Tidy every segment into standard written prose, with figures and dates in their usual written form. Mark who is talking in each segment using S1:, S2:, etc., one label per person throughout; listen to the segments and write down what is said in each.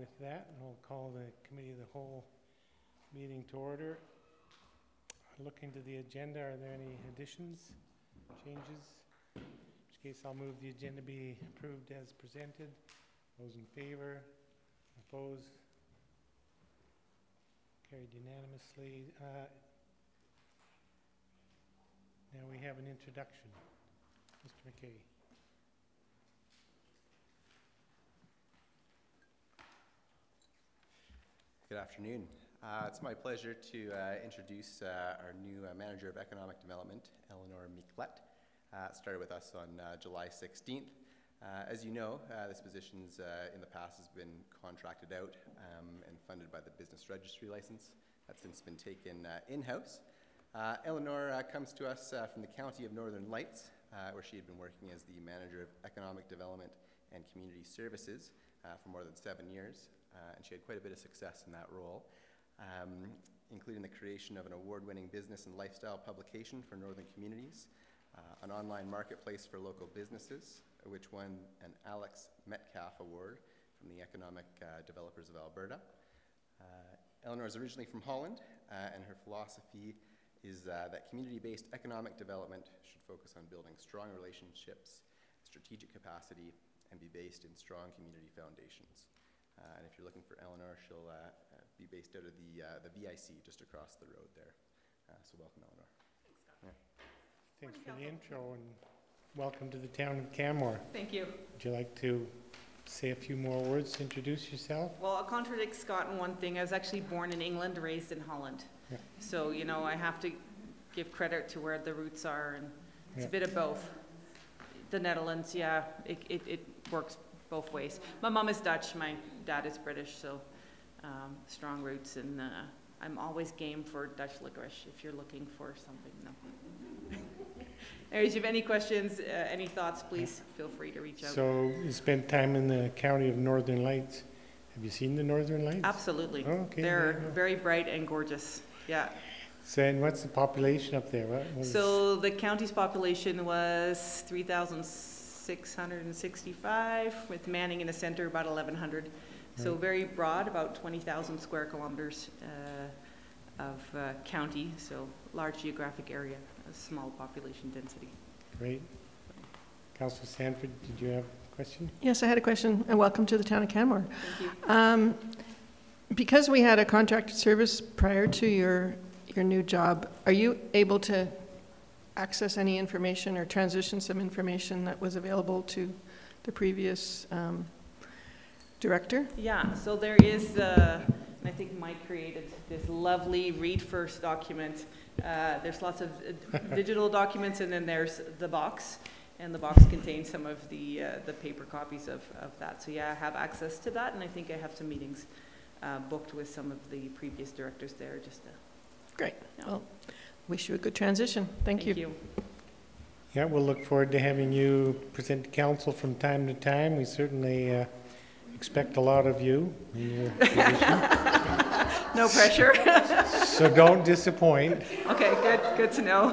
S1: with that, we'll call the Committee of the Whole meeting to order. Looking to the agenda, are there any additions, changes? In which case I'll move the agenda be approved as presented. Those in favor? Opposed? Carried unanimously. Now we have an introduction. Mr. McKay.
S2: Good afternoon. It's my pleasure to introduce our new Manager of Economic Development, Eleanor Miklet. Started with us on July 16th. As you know, this position in the past has been contracted out and funded by the Business Registry license. That's since been taken in-house. Eleanor comes to us from the County of Northern Lights, where she had been working as the Manager of Economic Development and Community Services for more than 7 years. And she had quite a bit of success in that role, including the creation of an award-winning business and lifestyle publication for northern communities, an online marketplace for local businesses, which won an Alex Metcalf Award from the Economic Developers of Alberta. Eleanor is originally from Holland, and her philosophy is that community-based economic development should focus on building strong relationships, strategic capacity, and be based in strong community foundations. And if you're looking for Eleanor, she'll be based out of the VIC just across the road there. So welcome, Eleanor.
S3: Thanks, Scott.
S1: Yeah. Thanks for the intro and welcome to the town of Canmore.
S3: Thank you.
S1: Would you like to say a few more words to introduce yourself?
S3: Well, I'll contradict Scott in one thing. I was actually born in England, raised in Holland. Yeah. So, you know, I have to give credit to where the roots are, and it's a bit of both. The Netherlands, yeah, it works both ways. My mom is Dutch, my dad is British, so strong roots, and I'm always game for Dutch licorice if you're looking for something. No. Anyways, if you have any questions, any thoughts, please feel free to reach out.
S1: So you spent time in the County of Northern Lights. Have you seen the Northern Lights?
S3: Absolutely.
S1: Oh, okay.
S3: They're very bright and gorgeous. Yeah.
S1: So, and what's the population up there?
S3: So the county's population was 3,665, with Manning in the center about 1,100. So very broad, about 20,000 square kilometers of county, so large geographic area, a small population density.
S1: Great. Councillor Sanford, did you have a question?
S4: Yes, I had a question, and welcome to the town of Canmore.
S3: Thank you.
S4: Because we had a contracted service prior to your new job, are you able to access any information or transition some information that was available to the previous director?
S3: Yeah, so there is, I think Mike created this lovely read first document. There's lots of digital documents, and then there's the box, and the box contains some of the paper copies of that. So yeah, I have access to that, and I think I have some meetings booked with some of the previous directors there. Just to,
S4: great. Well, wish you a good transition. Thank you.
S1: Yeah, we'll look forward to having you present to council from time to time. We certainly expect a lot of you in your position.
S3: No pressure.
S1: So don't disappoint.
S3: Okay, good to know.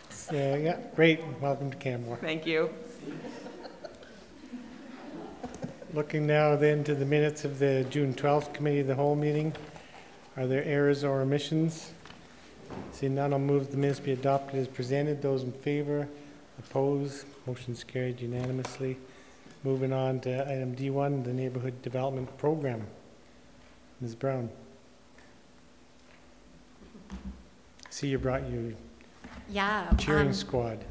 S1: So yeah, great. Welcome to Canmore.
S3: Thank you.
S1: Looking now then to the minutes of the June 12th Committee of the Whole meeting. Are there errors or omissions? Seeing none, I'll move the minutes be adopted as presented. Those in favor, opposed, motion's carried unanimously. Moving on to item D1, the Neighbourhood Development Program. Ms. Brown. See, you brought your cheering squad.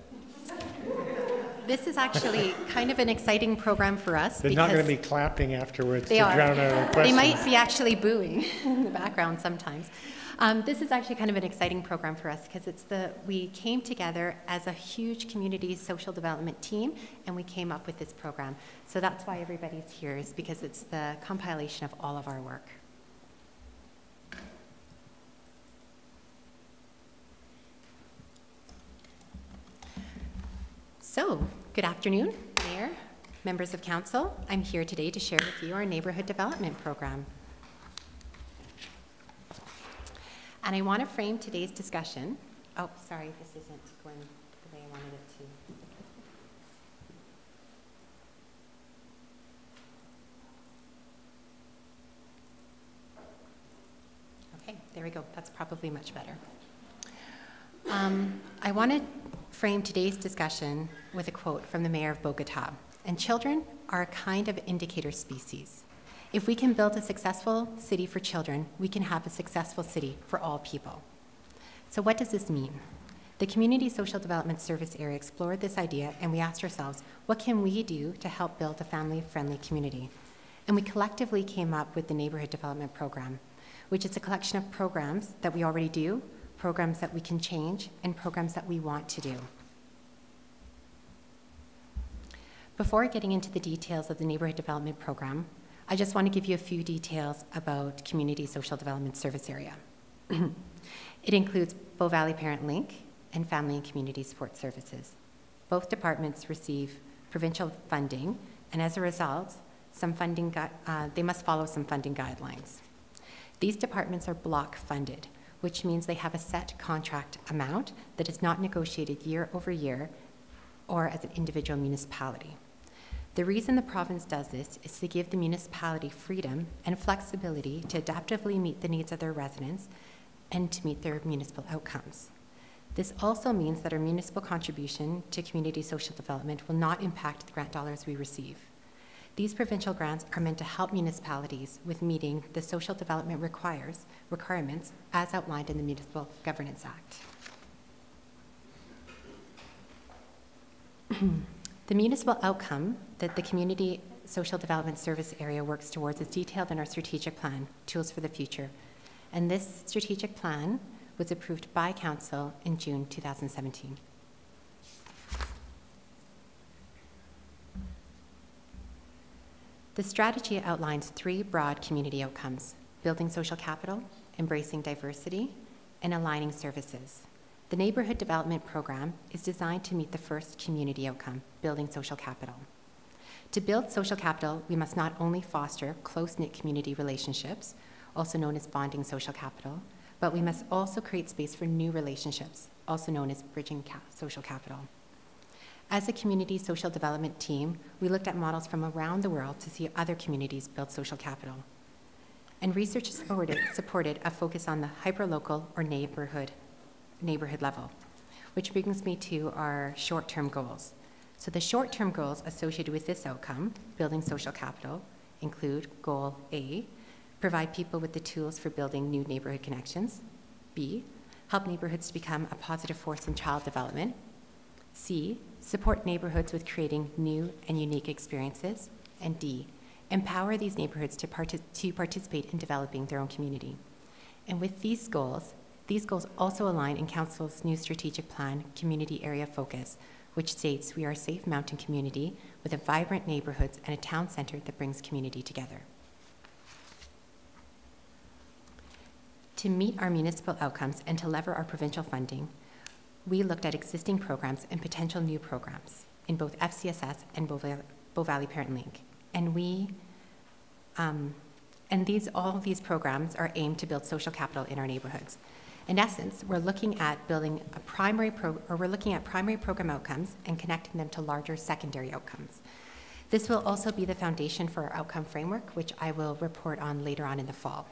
S5: This is actually kind of an exciting program for us.
S1: They're not going to be clapping afterwards to drown out our questions.
S5: They might be actually booing in the background sometimes. This is actually kind of an exciting program for us because we came together as a huge community social development team, and we came up with this program. So that's why everybody's here, is because it's the compilation of all of our work. So, good afternoon, Mayor, members of Council. I'm here today to share with you our Neighbourhood Development Program. And I want to frame today's discussion. Oh, sorry, this isn't going the way I wanted it to. There we go. That's probably much better. I want to frame today's discussion with a quote from the mayor of Bogota. And children are a kind of indicator species. If we can build a successful city for children, we can have a successful city for all people. So what does this mean? The Community Social Development Service Area explored this idea, and we asked ourselves, what can we do to help build a family-friendly community? And we collectively came up with the Neighbourhood Development Program, which is a collection of programs that we already do, programs that we can change, and programs that we want to do. Before getting into the details of the Neighbourhood Development Program, I just want to give you a few details about Community Social Development Service Area. It includes Bow Valley Parent Link and Family and Community Support Services. Both departments receive provincial funding, and as a result, they must follow some funding guidelines. These departments are block funded, which means they have a set contract amount that is not negotiated year over year or as an individual municipality. The reason the province does this is to give the municipality freedom and flexibility to adaptively meet the needs of their residents and to meet their municipal outcomes. This also means that our municipal contribution to community social development will not impact the grant dollars we receive. These provincial grants are meant to help municipalities with meeting the social development requirements as outlined in the Municipal Governance Act. The municipal outcome that the Community Social Development Service Area works towards is detailed in our strategic plan, Tools for the Future. And this strategic plan was approved by Council in June 2017. The strategy outlines 3 broad community outcomes: building social capital, embracing diversity, and aligning services. The Neighbourhood Development Program is designed to meet the first community outcome, building social capital. To build social capital, we must not only foster close-knit community relationships, also known as bonding social capital, but we must also create space for new relationships, also known as bridging social capital. As a community social development team, we looked at models from around the world to see other communities build social capital. And research supported a focus on the hyperlocal or neighborhood level, which brings me to our short-term goals. So the short-term goals associated with this outcome, building social capital, include Goal A, provide people with the tools for building new neighborhood connections. B, help neighborhoods to become a positive force in child development. C, support neighborhoods with creating new and unique experiences. And D, empower these neighborhoods to participate in developing their own community. And with these goals also align in Council's new strategic plan, Community Area Focus, which states we are a safe mountain community with a vibrant neighborhoods and a town center that brings community together. To meet our municipal outcomes and to lever our provincial funding, we looked at existing programs and potential new programs in both FCSS and Bow Valley Parent Link. And all these programs are aimed to build social capital in our neighborhoods. In essence, we're looking at building primary program outcomes and connecting them to larger secondary outcomes. This will also be the foundation for our outcome framework, which I will report on later on in the fall.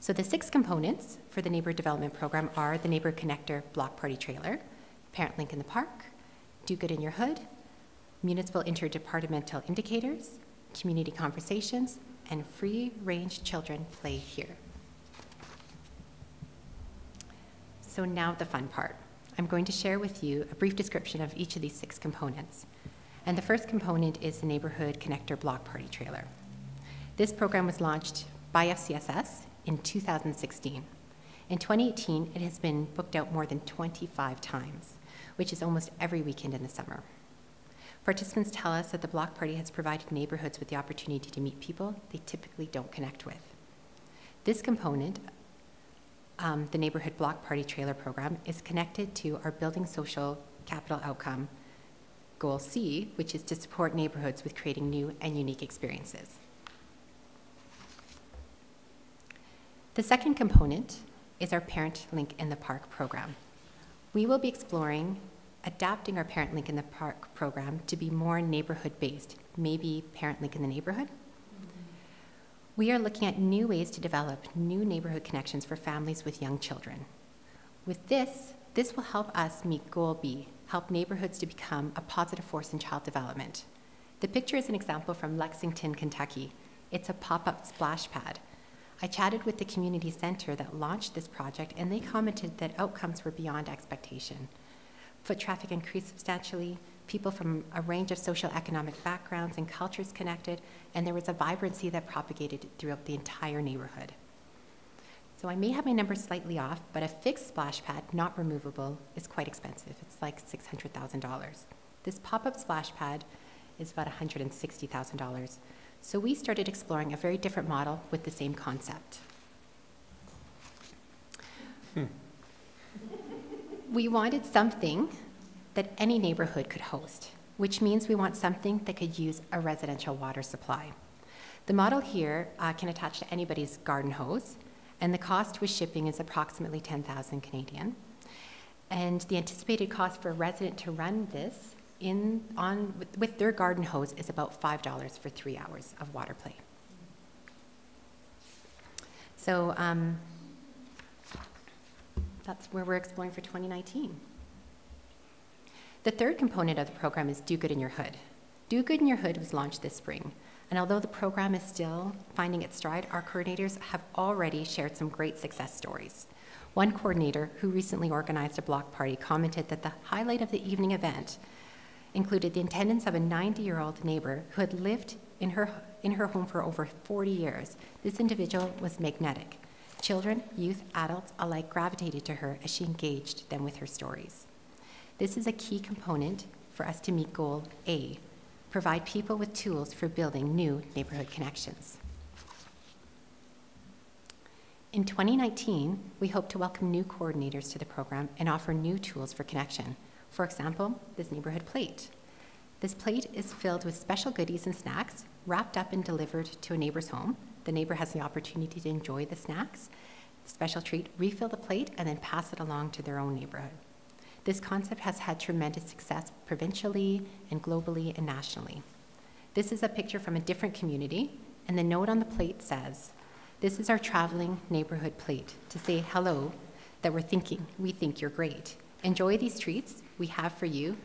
S5: So the 6 components for the Neighborhood Development Program are the Neighborhood Connector Block Party Trailer, Parent Link in the Park, Do Good in Your Hood, Municipal Interdepartmental Indicators, Community Conversations, and Free-Range Children Play Here. So now the fun part. I'm going to share with you a brief description of each of these 6 components. And the first component is the Neighborhood Connector Block Party Trailer. This program was launched by FCSS in 2016. In 2018, it has been booked out more than 25 times, which is almost every weekend in the summer. Participants tell us that the block party has provided neighborhoods with the opportunity to meet people they typically don't connect with. This component, the Neighborhood Block Party Trailer Program, is connected to our Building Social Capital outcome, Goal C, which is to support neighborhoods with creating new and unique experiences. The second component is our Parent Link in the Park program. We will be exploring adapting our Parent Link in the Park program to be more neighborhood-based, maybe Parent Link in the Neighborhood. We are looking at new ways to develop new neighborhood connections for families with young children. With this will help us meet Goal B, help neighborhoods to become a positive force in child development. The picture is an example from Lexington, Kentucky. It's a pop-up splash pad. I chatted with the community center that launched this project, and they commented that outcomes were beyond expectation. Foot traffic increased substantially, people from a range of socioeconomic backgrounds and cultures connected, and there was a vibrancy that propagated throughout the entire neighborhood. So I may have my numbers slightly off, but a fixed splash pad, not removable, is quite expensive. It's like $600,000. This pop-up splash pad is about $160,000. So we started exploring a very different model with the same concept. We wanted something that any neighborhood could host, which means we want something that could use a residential water supply. The model here can attach to anybody's garden hose, and the cost with shipping is approximately 10,000 Canadian. And the anticipated cost for a resident to run this with their garden hose is about $5 for 3 hours of water play. So that's where we're exploring for 2019. The third component of the program is Do Good in Your Hood. Do Good in Your Hood was launched this spring, and although the program is still finding its stride, our coordinators have already shared some great success stories. One coordinator who recently organized a block party commented that the highlight of the evening event included the attendance of a 90-year-old neighbor who had lived in her home for over 40 years. This individual was magnetic. Children, youth, adults alike gravitated to her as she engaged them with her stories. This is a key component for us to meet Goal A, provide people with tools for building new neighborhood connections. In 2019, we hope to welcome new coordinators to the program and offer new tools for connection. For example, this neighborhood plate. This plate is filled with special goodies and snacks, wrapped up and delivered to a neighbor's home. The neighbor has the opportunity to enjoy the snacks, special treat, refill the plate, and then pass it along to their own neighborhood. This concept has had tremendous success provincially and globally and nationally. This is a picture from a different community, and the note on the plate says, "This is our traveling neighborhood plate to say hello, that we think you're great. Enjoy these treats we have for you.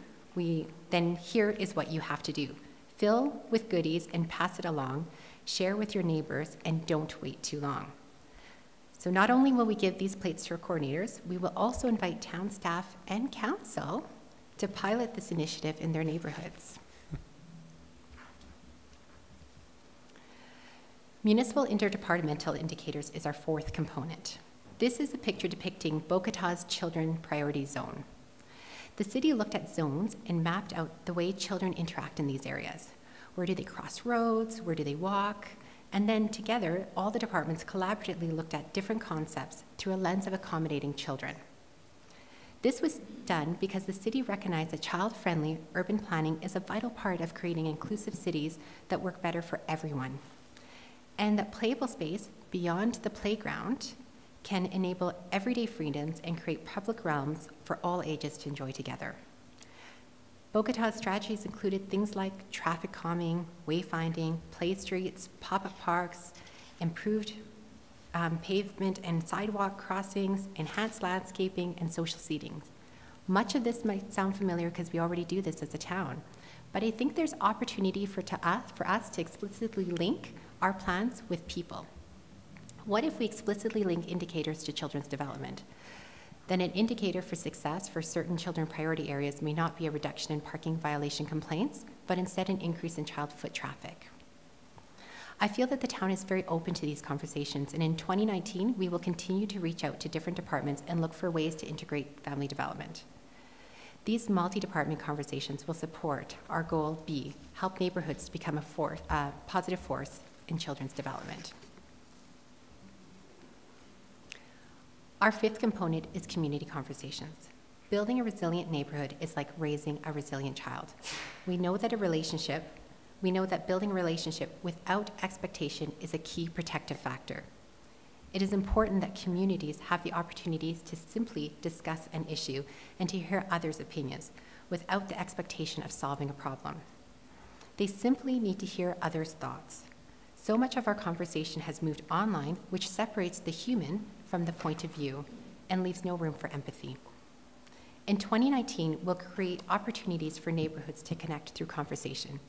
S5: Then here is what you have to do. Fill with goodies and pass it along, share with your neighbors, and don't wait too long." So not only will we give these plates to our coordinators, we will also invite town staff and council to pilot this initiative in their neighborhoods. Municipal interdepartmental indicators is our fourth component. This is a picture depicting Bogotà's Children Priority Zone. The city looked at zones and mapped out the way children interact in these areas. Where do they cross roads? Where do they walk? And then together, all the departments collaboratively looked at different concepts through a lens of accommodating children. This was done because the city recognized that child-friendly urban planning is a vital part of creating inclusive cities that work better for everyone. And that playable space beyond the playground can enable everyday freedoms and create public realms for all ages to enjoy together. Bogotà's strategies included things like traffic calming, wayfinding, play streets, pop-up parks, improved pavement and sidewalk crossings, enhanced landscaping, and social seating. Much of this might sound familiar because we already do this as a town, but I think there's opportunity for us to explicitly link our plans with people. What if we explicitly link indicators to children's development? Then an indicator for success for certain children priority areas may not be a reduction in parking violation complaints, but instead an increase in child foot traffic. I feel that the town is very open to these conversations, and in 2019, we will continue to reach out to different departments and look for ways to integrate family development. These multi-department conversations will support our Goal B, help neighborhoods to become a positive force in children's development. Our fifth component is community conversations. Building a resilient neighborhood is like raising a resilient child. We know that building a relationship without expectation is a key protective factor. It is important that communities have the opportunities to simply discuss an issue and to hear others' opinions without the expectation of solving a problem. They simply need to hear others' thoughts. So much of our conversation has moved online, which separates the human from the point of view and leaves no room for empathy. In 2019, we'll create opportunities for neighborhoods to connect through conversation.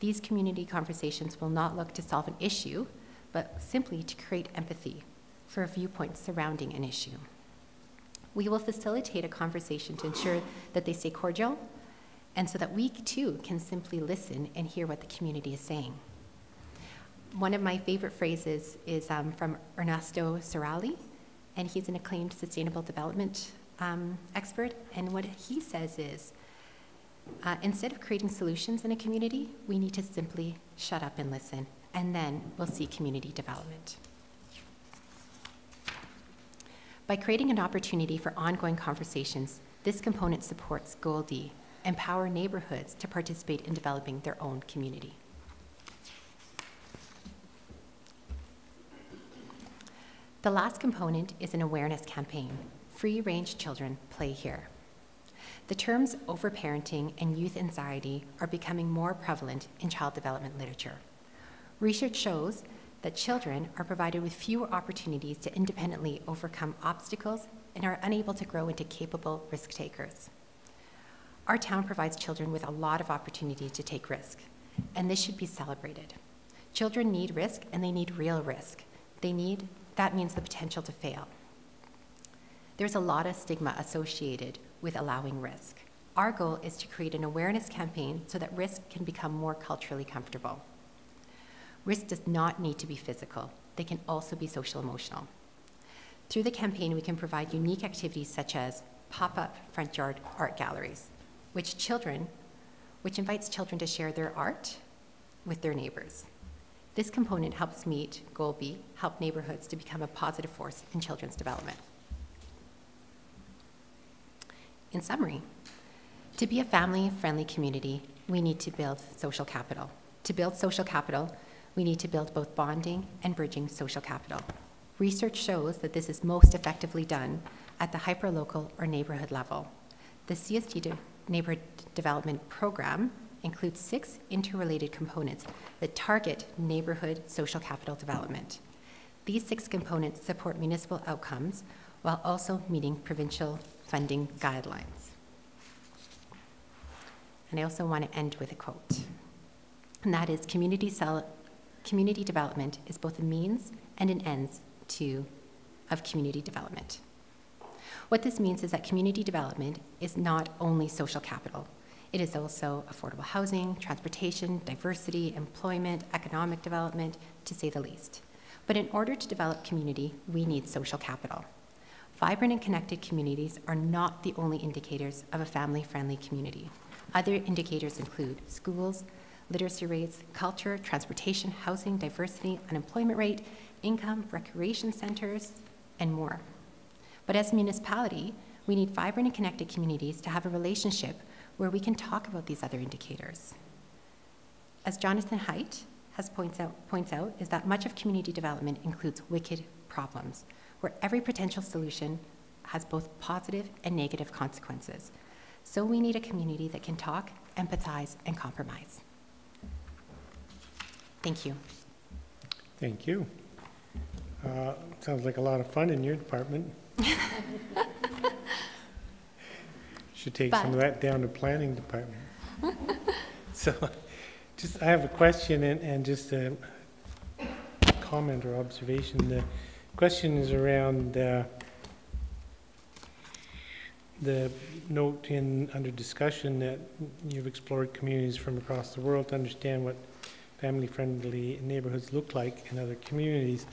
S5: These community conversations will not look to solve an issue, but simply to create empathy for viewpoints surrounding an issue. We will facilitate a conversation to ensure that they stay cordial, and so that we too can simply listen and hear what the community is saying. One of my favorite phrases is from Ernesto Serrali, and he's an acclaimed sustainable development expert, and what he says is, instead of creating solutions in a community, we need to simply shut up and listen, and then we'll see community development. By creating an opportunity for ongoing conversations, this component supports Goal D, empower neighborhoods to participate in developing their own community. The last component is an awareness campaign. Free-range children play here. The terms overparenting and youth anxiety are becoming more prevalent in child development literature. Research shows that children are provided with fewer opportunities to independently overcome obstacles and are unable to grow into capable risk takers. Our town provides children with a lot of opportunities to take risk, and this should be celebrated. Children need risk, and they need real risk. That means the potential to fail. There's a lot of stigma associated with allowing risk. Our goal is to create an awareness campaign so that risk can become more culturally comfortable. Risk does not need to be physical. They can also be social-emotional. Through the campaign, we can provide unique activities such as pop-up front yard art galleries, which invites children to share their art with their neighbors. This component helps meet Goal B, help neighborhoods to become a positive force in children's development. In summary, to be a family-friendly community, we need to build social capital. To build social capital, we need to build both bonding and bridging social capital. Research shows that this is most effectively done at the hyperlocal or neighborhood level. The CSD Neighborhood Development Program includes 6 interrelated components that target neighborhood social capital development. These 6 components support municipal outcomes while also meeting provincial funding guidelines. And I also want to end with a quote, and that is, community development is both a means and an ends of community development. What this means is that community development is not only social capital. It is also affordable housing, transportation, diversity, employment, economic development, to say the least. But in order to develop community, we need social capital. Vibrant and connected communities are not the only indicators of a family-friendly community. Other indicators include schools, literacy rates, culture, transportation, housing, diversity, unemployment rate, income, recreation centers, and more. But as a municipality, we need vibrant and connected communities to have a relationship where we can talk about these other indicators. As Jonathan Haidt points out, is that much of community development includes wicked problems, where every potential solution has both positive and negative consequences. So we need a community that can talk, empathize, and compromise. Thank you.
S1: Thank you. Sounds like a lot of fun in your department. Should take some of that down to planning department. So, I have a question and just a comment or observation. The question is around the note under discussion that you've explored communities from across the world to understand what family-friendly neighborhoods look like in other communities.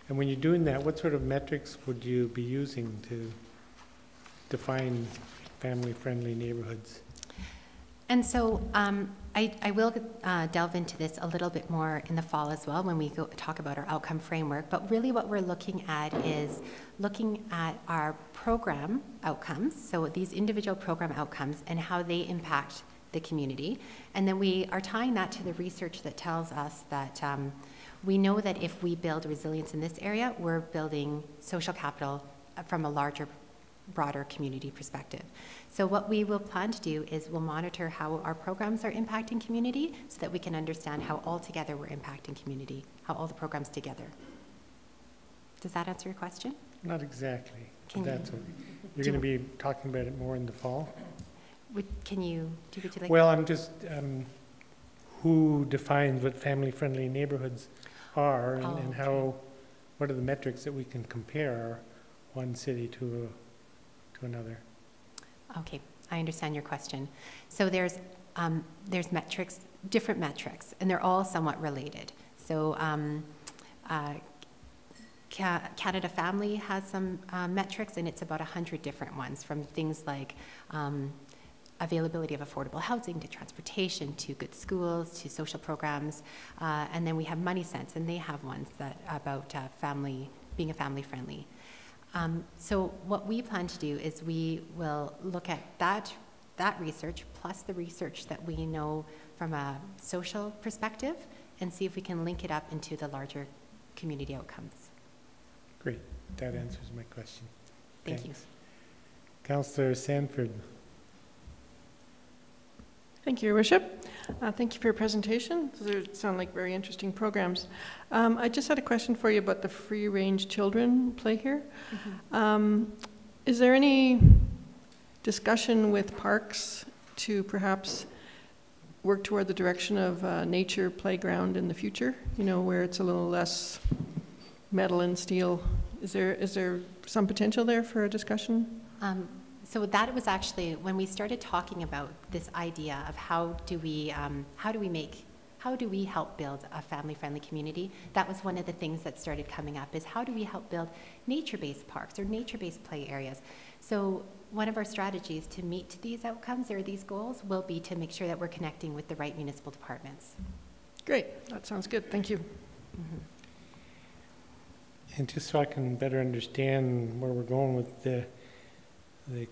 S1: And when you're doing that, what sort of metrics would you be using to define family-friendly neighborhoods?
S5: And so I will delve into this a little bit more in the fall as well when we talk about our outcome framework. But really what we're looking at is looking at our program outcomes, so these individual program outcomes and how they impact the community. And then we are tying that to the research that tells us that we know that if we build resilience in this area, we're building social capital from a larger broader community perspective. So what we will plan to do is we'll monitor how our programs are impacting community so that we can understand how all together we're impacting community, how all the programs together. Does that answer your question? Not
S1: exactly. That's okay. You're going to be talking about it more in the fall?
S5: Would you like?
S1: Well, I'm just, who defines what family-friendly neighborhoods are, and how, what are the metrics that we can compare one city to another?
S5: Okay, I understand your question. So there's metrics, different metrics, and they're all somewhat related. So Canada Family has some metrics, and it's about 100 different ones, from things like availability of affordable housing to transportation to good schools to social programs, and then we have Money Sense, and they have ones that about being a family friendly. So what we plan to do is we will look at that research plus the research that we know from a social perspective and see if we can link it up into the larger community outcomes.
S1: Great. That answers my question.
S5: Thank you.
S1: Councillor Sanford.
S4: Thank you, Your Worship. Thank you for your presentation. Those sound like very interesting programs. I just had a question for you about the free-range children play here. Mm-hmm. Is there any discussion with parks to perhaps work toward the direction of nature playground in the future, you know, where it's a little less metal and steel? Is there some potential there for a discussion?
S5: So that was actually when we started talking about this idea of how do we help build a family-friendly community. That was one of the things that started coming up, is how do we help build nature-based parks or nature-based play areas. So one of our strategies to meet these outcomes or these goals will be to make sure that we're connecting with the right municipal departments.
S4: Great, that sounds good. Thank you.
S5: Mm-hmm.
S1: And just so I can better understand where we're going with the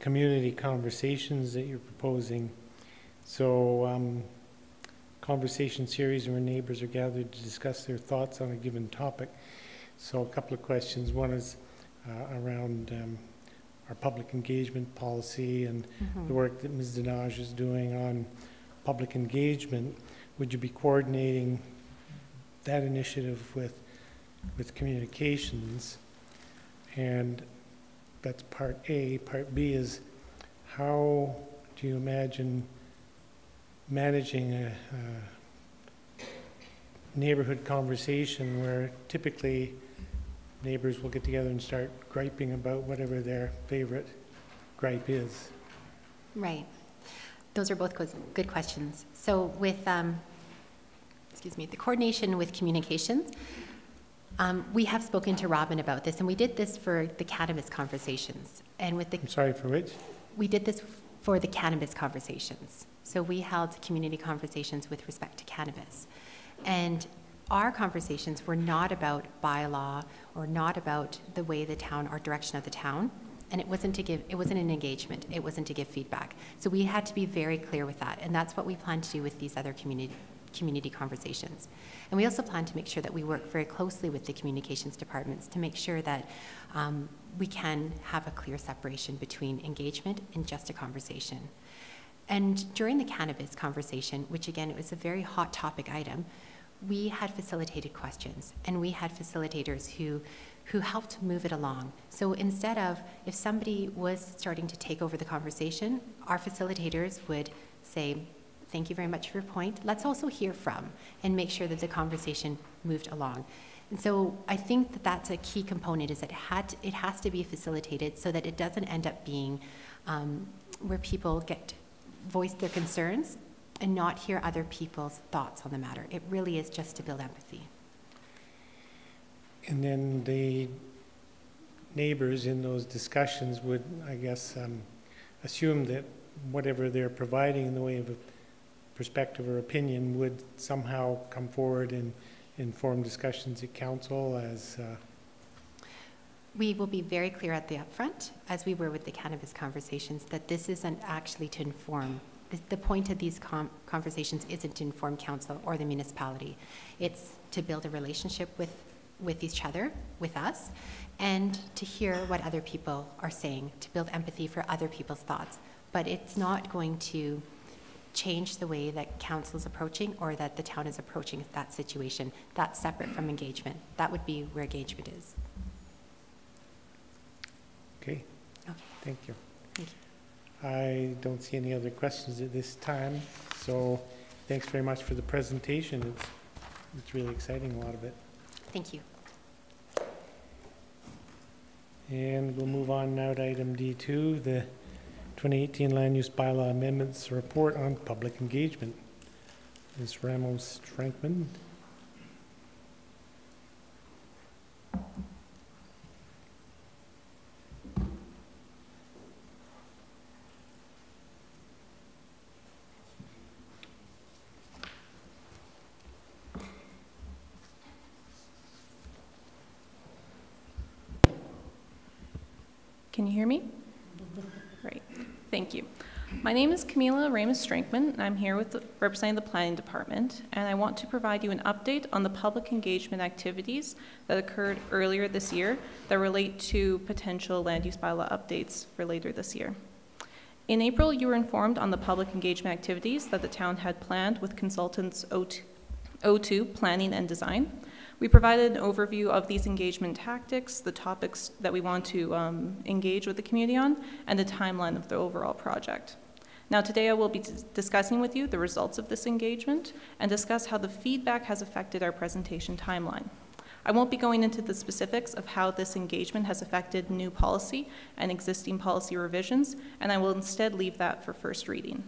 S1: community conversations that you're proposing. So conversation series where neighbors are gathered to discuss their thoughts on a given topic. So a couple of questions. One is around our public engagement policy and the work that Ms. Dinaj is doing on public engagement. Would you be coordinating that initiative with communications? And that's part A. Part B is, how do you imagine managing a neighborhood conversation where typically neighbors will get together and start griping about whatever their favorite gripe is?
S5: Right. Those are both good questions. So with, the coordination with communications, we have spoken to Robin about this, and we did this for the cannabis conversations. And with the— I'm
S1: sorry, for which?
S5: We did this for the cannabis conversations. So we held community conversations with respect to cannabis. And our conversations were not about bylaw or not about the way the town or direction of the town. And it wasn't an engagement. It wasn't to give feedback. So we had to be very clear with that. And that's what we plan to do with these other community conversations. And we also plan to make sure that we work very closely with the communications departments to make sure that we can have a clear separation between engagement and just a conversation. And during the cannabis conversation, which again, it was a very hot topic item, we had facilitated questions, and we had facilitators who helped move it along. So instead of, if somebody was starting to take over the conversation, our facilitators would say, thank you very much for your point. Let's also hear from and make sure that the conversation moved along. And so I think that that's a key component, is that it has to be facilitated so that it doesn't end up being where people voice their concerns and not hear other people's thoughts on the matter. It really is just to build empathy.
S1: And then the neighbors in those discussions would, I guess, assume that whatever they're providing in the way of a perspective or opinion would somehow come forward and inform discussions at council as...
S5: We will be very clear at the upfront, as we were with the cannabis conversations, that this isn't actually to inform. The point of these conversations isn't to inform council or the municipality. It's to build a relationship with with each other, with us, and to hear what other people are saying, to build empathy for other people's thoughts. But it's not going to change the way that council is approaching or that the town is approaching that situation. That's separate from engagement. That would be where engagement is.
S1: Okay.
S5: Okay.
S1: Thank you.
S5: Thank you.
S1: I don't see any other questions at this time, so thanks very much for the presentation. It's really exciting, a lot of it.
S5: Thank you.
S1: And we'll move on now to item D2, the 2018 Land Use Bylaw Amendments Report on Public Engagement. Ms. Ramos-Strankman.
S6: Can you hear me? Great, thank you. My name is Camila Ramos-Strankman, and I'm here representing the Planning Department, and I want to provide you an update on the public engagement activities that occurred earlier this year that relate to potential land use bylaw updates for later this year. In April, you were informed on the public engagement activities that the town had planned with consultants O2 Planning and Design. We provided an overview of these engagement tactics, the topics that we want to engage with the community on, and the timeline of the overall project. Now today I will be discussing with you the results of this engagement and discuss how the feedback has affected our presentation timeline. I won't be going into the specifics of how this engagement has affected new policy and existing policy revisions, and I will instead leave that for first reading.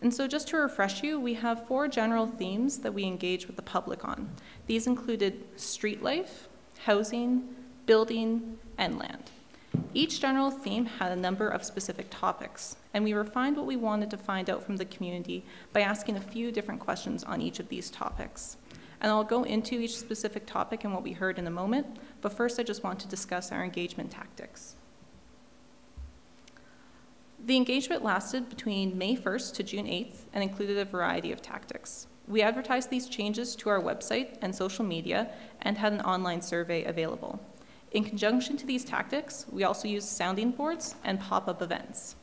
S6: And so just to refresh you, we have 4 general themes that we engage with the public on. These included street life, housing, building, and land. Each general theme had a number of specific topics, and we refined what we wanted to find out from the community by asking a few different questions on each of these topics. And I'll go into each specific topic and what we heard in a moment, but first I just want to discuss our engagement tactics. The engagement lasted between May 1st to June 8th and included a variety of tactics. We advertised these changes to our website and social media and had an online survey available. In conjunction to these tactics, we also used sounding boards and pop-up events.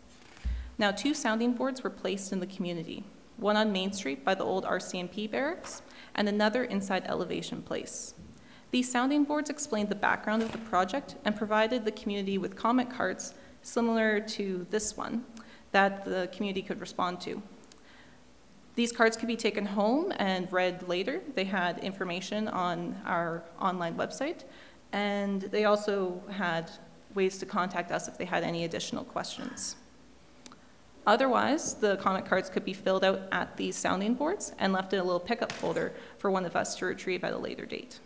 S6: Now, 2 sounding boards were placed in the community, one on Main Street by the old RCMP barracks and another inside Elevation Place. These sounding boards explained the background of the project and provided the community with comment cards similar to this one that the community could respond to. These cards could be taken home and read later. They had information on our online website, and they also had ways to contact us if they had any additional questions. Otherwise, the comment cards could be filled out at these sounding boards and left in a little pickup folder for one of us to retrieve at a later date.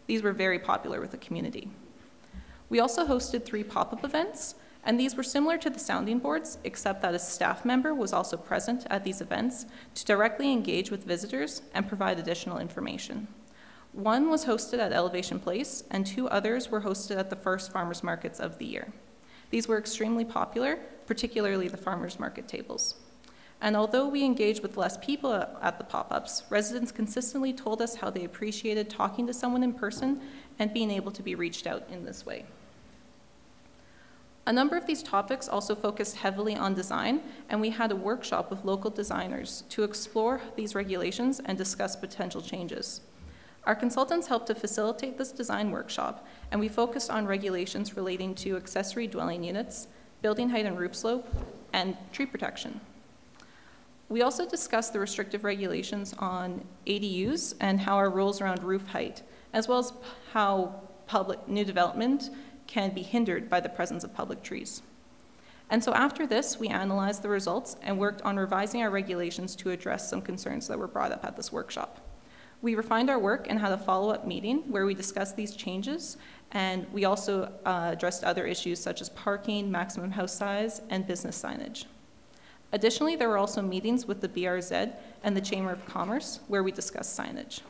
S6: These were very popular with the community. We also hosted 3 pop-up events, and these were similar to the sounding boards, except that a staff member was also present at these events to directly engage with visitors and provide additional information. One was hosted at Elevation Place, and 2 others were hosted at the first farmers markets of the year. These were extremely popular, particularly the farmers market tables. And although we engaged with less people at the pop-ups, residents consistently told us how they appreciated talking to someone in person and being able to be reached out in this way. A number of these topics also focused heavily on design, and we had a workshop with local designers to explore these regulations and discuss potential changes. Our consultants helped to facilitate this design workshop, and we focused on regulations relating to accessory dwelling units, building height and roof slope, and tree protection. We also discussed the restrictive regulations on ADUs and how our rules around roof height, as well as how new development can be hindered by the presence of public trees. And so after this, we analyzed the results and worked on revising our regulations to address some concerns that were brought up at this workshop. We refined our work and had a follow-up meeting where we discussed these changes, and we also addressed other issues such as parking, maximum house size, and business signage. Additionally, there were also meetings with the BRZ and the Chamber of Commerce where we discussed signage.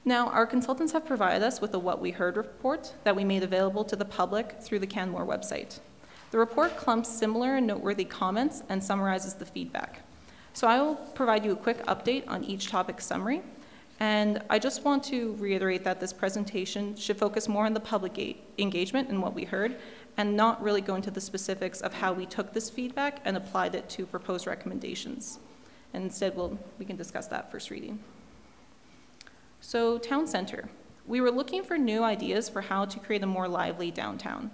S6: Now, our consultants have provided us with a What We Heard report that we made available to the public through the Canmore website. The report clumps similar and noteworthy comments and summarizes the feedback. So I will provide you a quick update on each topic summary, And I just want to reiterate that this presentation should focus more on the public engagement and what we heard, and not really go into the specifics of how we took this feedback and applied it to proposed recommendations. And instead, we can discuss that first reading. So, town center. We were looking for new ideas for how to create a more lively downtown.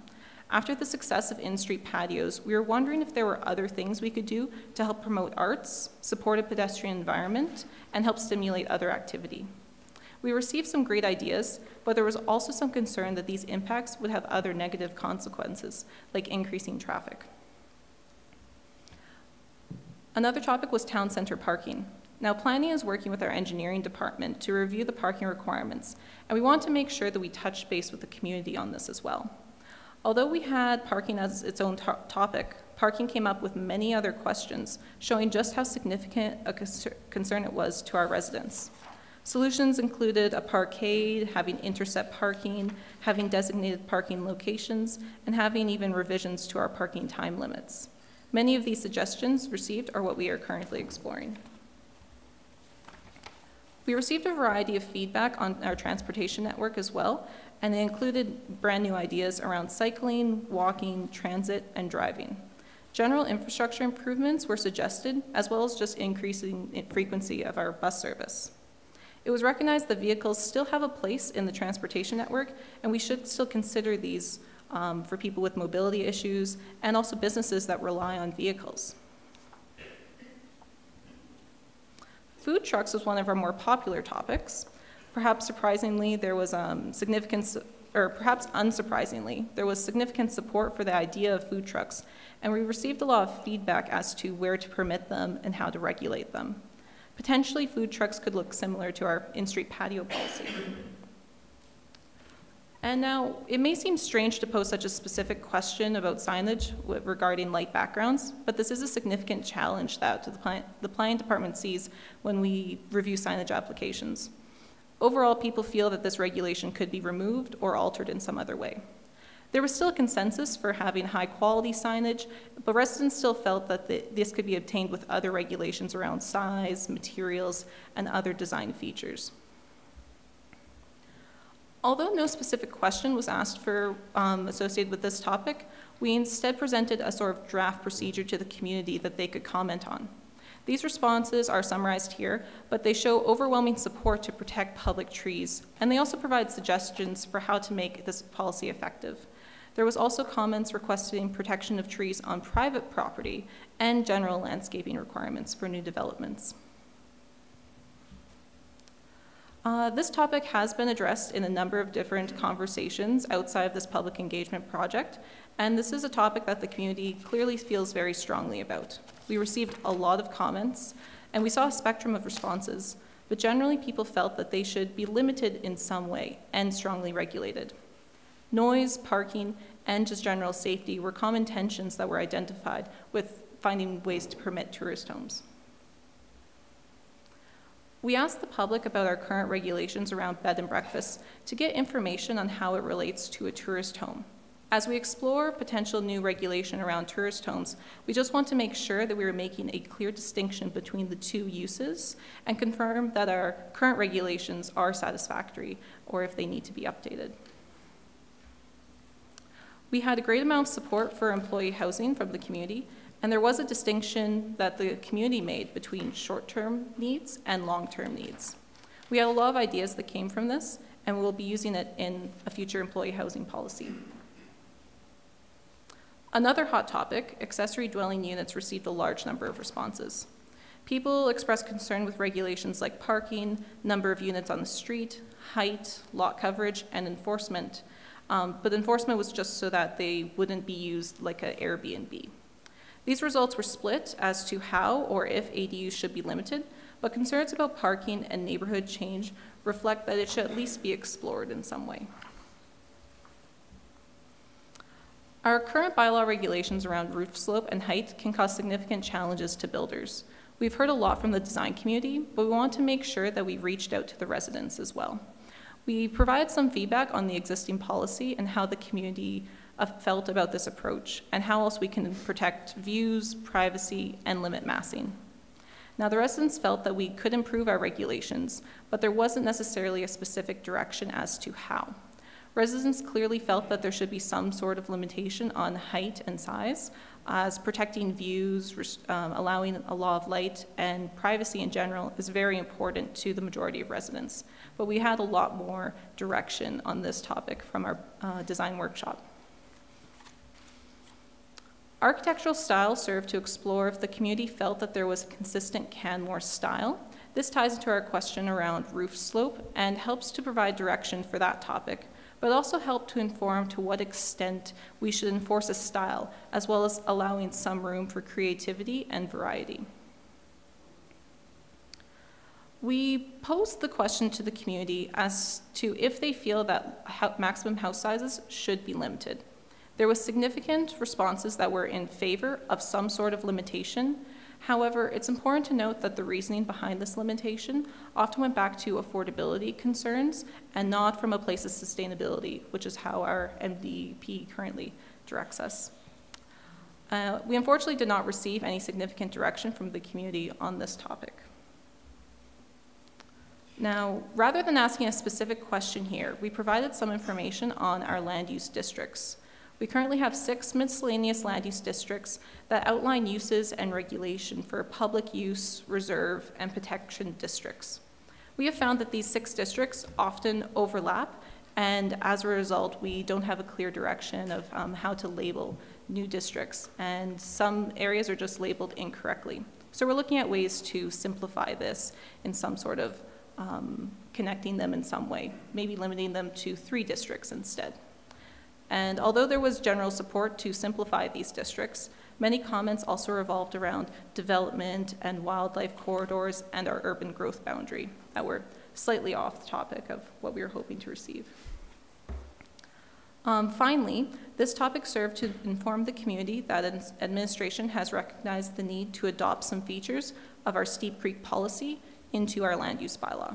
S6: After the success of in-street patios, we were wondering if there were other things we could do to help promote arts, support a pedestrian environment, and help stimulate other activity. We received some great ideas, but there was also some concern that these impacts would have other negative consequences, like increasing traffic. Another topic was town center parking. Now, planning is working with our engineering department to review the parking requirements, and we want to make sure that we touch base with the community on this as well. Although we had parking as its own topic, parking came up with many other questions, showing just how significant a concern it was to our residents. Solutions included a parkade, having intercept parking, having designated parking locations, and having even revisions to our parking time limits. Many of these suggestions received are what we are currently exploring. We received a variety of feedback on our transportation network as well, and they included brand new ideas around cycling, walking, transit, and driving. General infrastructure improvements were suggested, as well as just increasing frequency of our bus service. It was recognized that vehicles still have a place in the transportation network, and we should still consider these for people with mobility issues and also businesses that rely on vehicles. Food trucks was one of our more popular topics. Perhaps surprisingly, there was perhaps unsurprisingly, there was significant support for the idea of food trucks, and we received a lot of feedback as to where to permit them and how to regulate them. Potentially, food trucks could look similar to our in-street patio policy. And now, it may seem strange to pose such a specific question about signage regarding light backgrounds, but this is a significant challenge that the planning department sees when we review signage applications. Overall, people feel that this regulation could be removed or altered in some other way. There was still a consensus for having high-quality signage, but residents still felt that this could be obtained with other regulations around size, materials, and other design features. Although no specific question was asked for associated with this topic, we instead presented a sort of draft procedure to the community that they could comment on. These responses are summarized here, but they show overwhelming support to protect public trees, and they also provide suggestions for how to make this policy effective. There was also comments requesting protection of trees on private property and general landscaping requirements for new developments. This topic has been addressed in a number of different conversations outside of this public engagement project, and this is a topic that the community clearly feels very strongly about. We received a lot of comments, and we saw a spectrum of responses, but generally people felt that they should be limited in some way and strongly regulated. Noise, parking, and just general safety were common tensions that were identified with finding ways to permit tourist homes. We asked the public about our current regulations around bed and breakfasts to get information on how it relates to a tourist home. As we explore potential new regulation around tourist homes, we just want to make sure that we are making a clear distinction between the two uses and confirm that our current regulations are satisfactory or if they need to be updated. We had a great amount of support for employee housing from the community, and there was a distinction that the community made between short-term needs and long-term needs. We had a lot of ideas that came from this, and we will be using it in a future employee housing policy. Another hot topic, accessory dwelling units, received a large number of responses. People expressed concern with regulations like parking, number of units on the street, height, lot coverage, and enforcement. But enforcement was just so that they wouldn't be used like an Airbnb. These results were split as to how or if ADUs should be limited, but concerns about parking and neighborhood change reflect that it should at least be explored in some way. Our current bylaw regulations around roof slope and height can cause significant challenges to builders. We've heard a lot from the design community, but we want to make sure that we reached out to the residents as well. We provided some feedback on the existing policy and how the community felt about this approach and how else we can protect views, privacy, and limit massing. Now, the residents felt that we could improve our regulations, but there wasn't necessarily a specific direction as to how. Residents clearly felt that there should be some sort of limitation on height and size, as protecting views, allowing a law of light, and privacy in general is very important to the majority of residents. But we had a lot more direction on this topic from our design workshop. Architectural style served to explore if the community felt that there was a consistent Canmore style. This ties into our question around roof slope and helps to provide direction for that topic, but also help to inform to what extent we should enforce a style, as well as allowing some room for creativity and variety. We posed the question to the community as to if they feel that maximum house sizes should be limited. There was significant responses that were in favor of some sort of limitation. However, it's important to note that the reasoning behind this limitation often went back to affordability concerns and not from a place of sustainability, which is how our MDP currently directs us. We unfortunately did not receive any significant direction from the community on this topic. Now, rather than asking a specific question here, we provided some information on our land use districts. We currently have 6 miscellaneous land use districts that outline uses and regulation for public use, reserve, and protection districts. We have found that these 6 districts often overlap, and as a result, we don't have a clear direction of how to label new districts, and some areas are just labeled incorrectly. So we're looking at ways to simplify this in some sort of connecting them in some way, maybe limiting them to 3 districts instead. And although there was general support to simplify these districts, many comments also revolved around development and wildlife corridors and our urban growth boundary that were slightly off the topic of what we were hoping to receive. Finally, this topic served to inform the community that administration has recognized the need to adopt some features of our Steep Creek policy into our land use bylaw.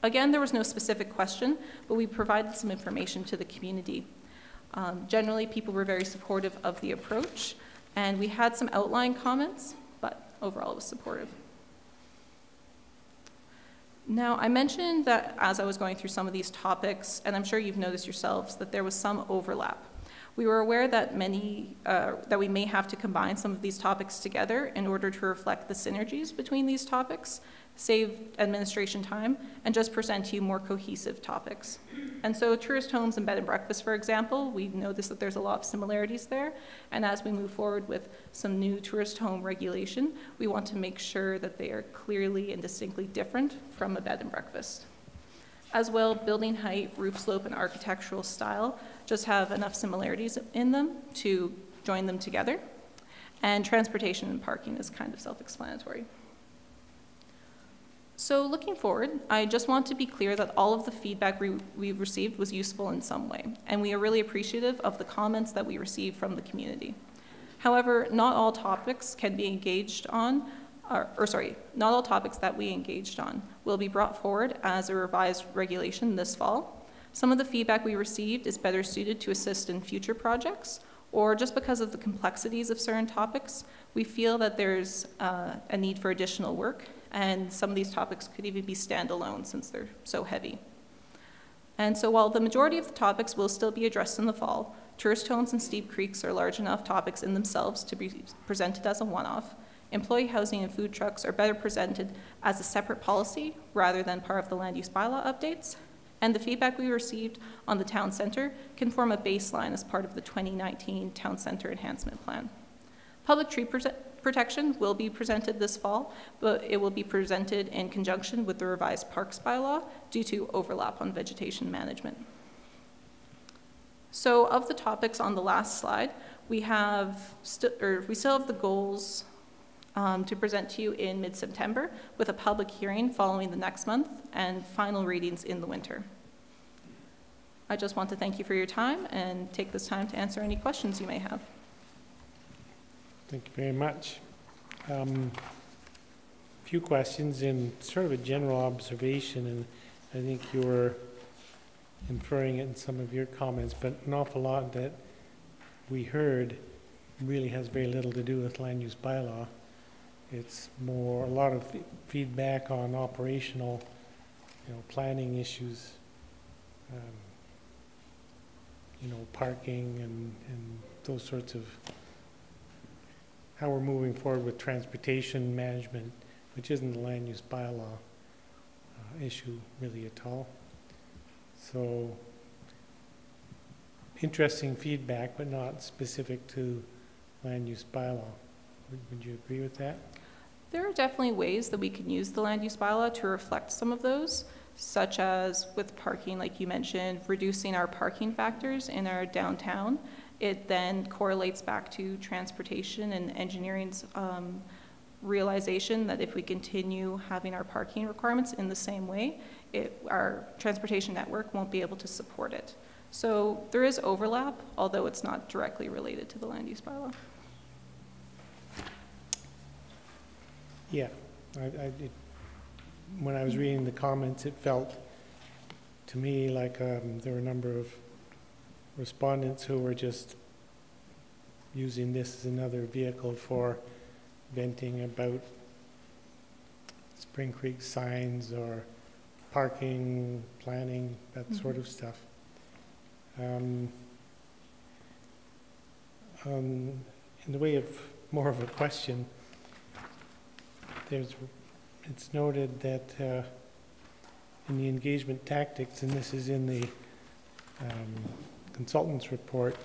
S6: Again, there was no specific question, but we provided some information to the community. Generally, people were very supportive of the approach, and we had some outline comments, but overall it was supportive. Now, I mentioned that as I was going through some of these topics, and I'm sure you've noticed yourselves, that there was some overlap. We were aware that that we may have to combine some of these topics together in order to reflect the synergies between these topics, save administration time, and just present to you more cohesive topics. And so tourist homes and bed and breakfast, for example, we noticed that there's a lot of similarities there, and as we move forward with some new tourist home regulation, we want to make sure that they are clearly and distinctly different from a bed and breakfast. As well, building height, roof slope, and architectural style just have enough similarities in them to join them together, and transportation and parking is kind of self-explanatory. So looking forward, I just want to be clear that all of the feedback we received was useful in some way, and we are really appreciative of the comments that we received from the community. However, not all topics can be engaged on, not all topics that we engaged on will be brought forward as a revised regulation this fall. Some of the feedback we received is better suited to assist in future projects, or just because of the complexities of certain topics, we feel that there's a need for additional work, and some of these topics could even be standalone since they're so heavy. And so while the majority of the topics will still be addressed in the fall, tourist homes and steep creeks are large enough topics in themselves to be presented as a one-off. Employee housing and food trucks are better presented as a separate policy rather than part of the land use bylaw updates. And the feedback we received on the town center can form a baseline as part of the 2019 Town Center Enhancement Plan. Public tree protection will be presented this fall, but it will be presented in conjunction with the revised parks bylaw due to overlap on vegetation management. So of the topics on the last slide, we still have the goals to present to you in mid-September with a public hearing following the next month and final readings in the winter. I just want to thank you for your time and take this time to answer any questions you may have.
S1: Thank you very much. A few questions in sort of a general observation, and I think you were inferring it in some of your comments, but an awful lot that we heard really has very little to do with land use bylaw. It's more, a lot of feedback on operational, planning issues, parking and those sorts of, how we're moving forward with transportation management, which isn't the land use bylaw issue really at all. So interesting feedback, but not specific to land use bylaw. Would you agree with that?
S6: There are definitely ways that we can use the land use bylaw to reflect some of those, such as with parking, like you mentioned, reducing our parking factors in our downtown. It then correlates back to transportation and engineering's realization that if we continue having our parking requirements in the same way, our transportation network won't be able to support it. So there is overlap, although it's not directly related to the land use bylaw.
S1: Yeah, when I was reading the comments, it felt to me like there were a number of respondents who were just using this as another vehicle for venting about Spring Creek signs or parking, planning, that sort of stuff. In the way of more of a question, it's noted that in the engagement tactics, and this is in the consultant's report,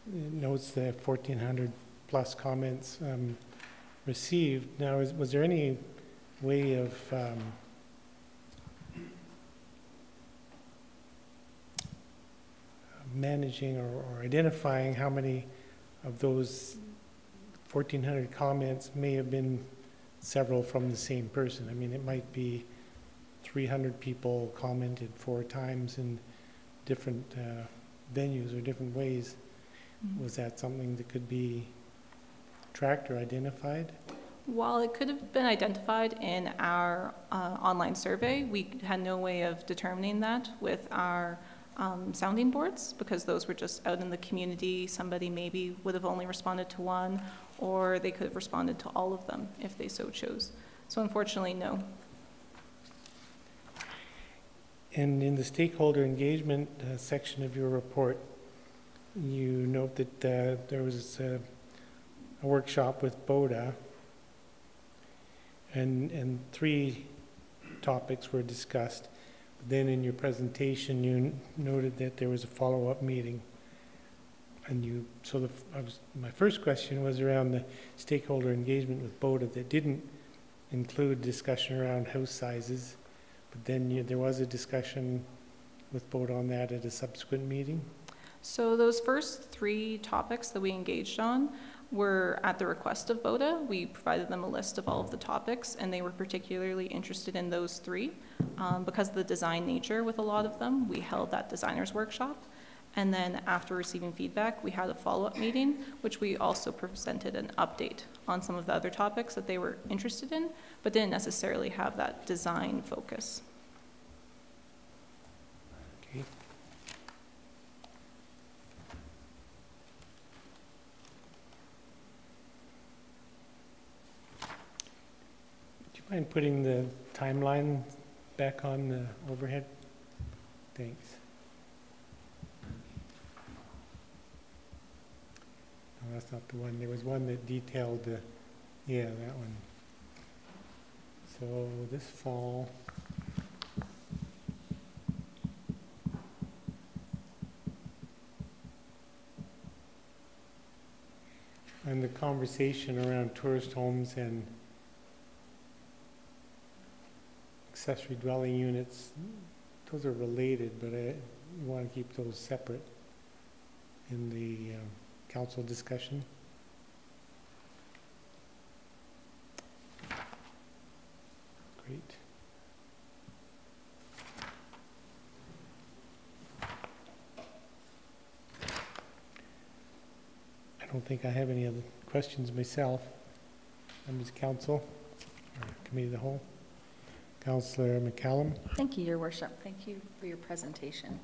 S1: it notes that 1,400 plus comments received. Now, was there any way of managing or identifying how many of those 1,400 comments may have been several from the same person? I mean, it might be 300 people commented 4 times in different venues or different ways. Mm-hmm. Was that something that could be tracked or identified?
S6: While it could have been identified in our online survey, we had no way of determining that with our sounding boards, because those were just out in the community. Somebody maybe would have only responded to one, or they could have responded to all of them if they so chose. So unfortunately, no.
S1: And in the stakeholder engagement section of your report, you note that there was a workshop with BODA, and 3 topics were discussed. Then in your presentation, you noted that there was a follow-up meeting. And my first question was around the stakeholder engagement with BODA that didn't include discussion around house sizes, but then there was a discussion with BODA on that at a subsequent meeting.
S6: So those first 3 topics that we engaged on were at the request of BODA. We provided them a list of all of the topics, and they were particularly interested in those 3. Because of the design nature with a lot of them, we held that designers workshop. And then after receiving feedback, we had a follow-up meeting, which we also presented an update on some of the other topics that they were interested in, but didn't necessarily have that design focus.
S1: Okay. Do you mind putting the timeline back on the overhead? Thanks. No, that's not the one. There was one that detailed the, yeah, that one. So this fall, and the conversation around tourist homes and accessory dwelling units, those are related, but you want to keep those separate in the council discussion. Great. I don't think I have any other questions myself. Members of council or committee of the whole. Councillor McCallum.
S7: Thank you, Your Worship. Thank you for your presentation.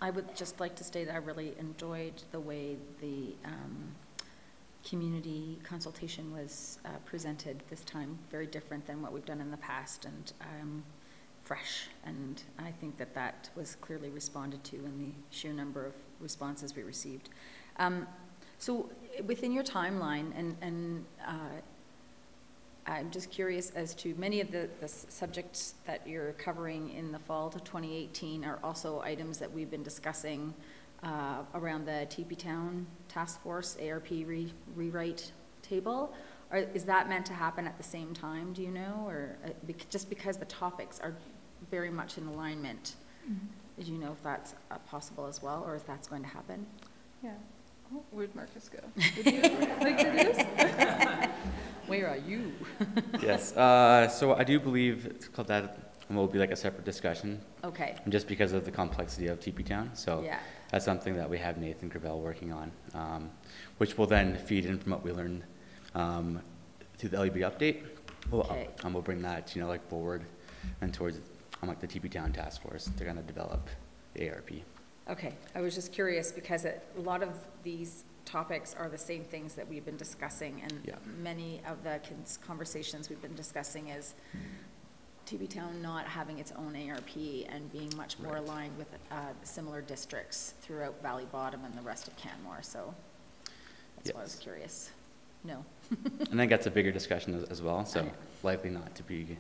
S7: I would just like to state that I really enjoyed the way the community consultation was presented this time, very different than what we've done in the past, and fresh. And I think that that was clearly responded to in the sheer number of responses we received. So within your timeline, and I'm just curious as to many of the subjects that you're covering in the fall of 2018 are also items that we've been discussing around the TP Town Task Force ARP rewrite table. Or is that meant to happen at the same time, do you know? Or just because the topics are very much in alignment, do you know if that's possible as well, or if that's going to happen?
S6: Yeah. Oh, where'd Marcus go? Did you like to do this?
S7: Where are you?
S8: Yes, so I do believe it's called that will be like a separate discussion.
S7: Okay.
S8: Just because of the complexity of TP Town. So
S7: yeah.
S8: That's something that we have Nathan Gravel working on, which will then feed in from what we learned through the LEB update.
S7: Okay.
S8: We'll bring that, like forward and towards like the TP Town Task Force. They're going to develop the ARP.
S7: Okay, I was just curious because a lot of these topics are the same things that we've been discussing, and many of the conversations we've been discussing is TP Town not having its own ARP and being much more aligned with similar districts throughout Valley Bottom and the rest of Canmore. So that's why I was curious. No.
S8: And then that's a bigger discussion as well. So likely not to be,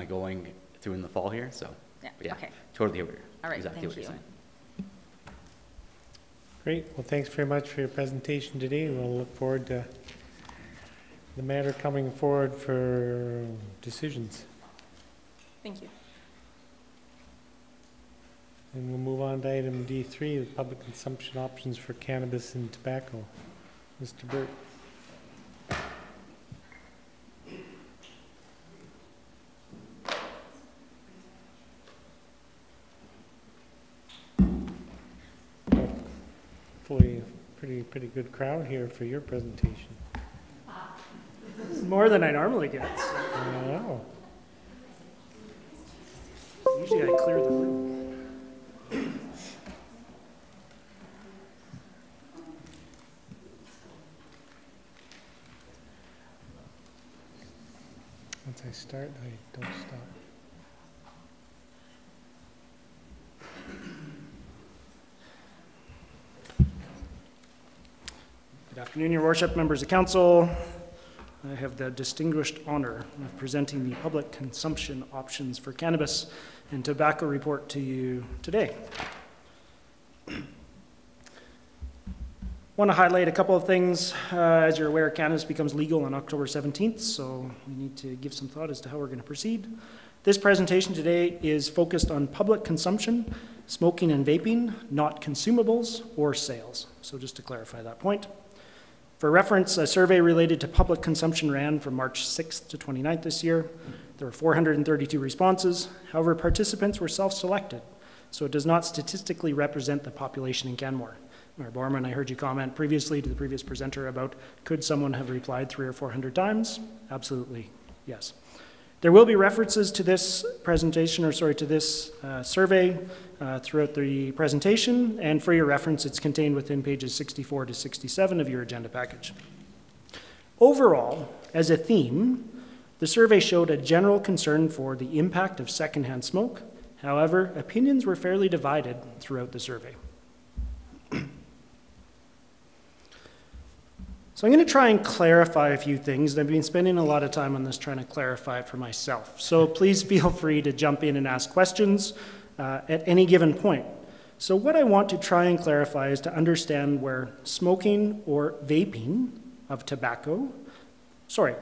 S8: going through in the fall here. So yeah, okay. Totally aware.
S7: All right,
S8: exactly what you're saying.
S1: Great. Well, thanks very much for your presentation today. We'll look forward to the matter coming forward for decisions.
S6: Thank you.
S1: And we'll move on to item D3, the public consumption options for cannabis and tobacco. Mr. Burt. Hopefully, pretty good crowd here for your presentation.
S9: More than I normally get. So.
S1: I know.
S9: Usually I clear the room.
S1: Once I start, I don't stop.
S9: Good afternoon, Your Worship, members of council. I have the distinguished honor of presenting the public consumption options for cannabis and tobacco report to you today. Want to highlight a couple of things. As you're aware, cannabis becomes legal on October 17th, so we need to give some thought as to how we're going to proceed. This presentation today is focused on public consumption, smoking and vaping, not consumables or sales. So just to clarify that point. For reference, a survey related to public consumption ran from March 6th to 29th this year. There were 432 responses. However, participants were self-selected, so it does not statistically represent the population in Canmore. Mayor Borman, I heard you comment previously to the previous presenter about could someone have replied 300 or 400 times? Absolutely, yes. There will be references to this presentation, or sorry, to this survey throughout the presentation, and for your reference, it's contained within pages 64 to 67 of your agenda package. Overall, as a theme, the survey showed a general concern for the impact of secondhand smoke. However, opinions were fairly divided throughout the survey. So I'm going to try and clarify a few things. I've been spending a lot of time on this trying to clarify it for myself. So please feel free to jump in and ask questions at any given point. So what I want to try and clarify is to understand where smoking or vaping of tobacco,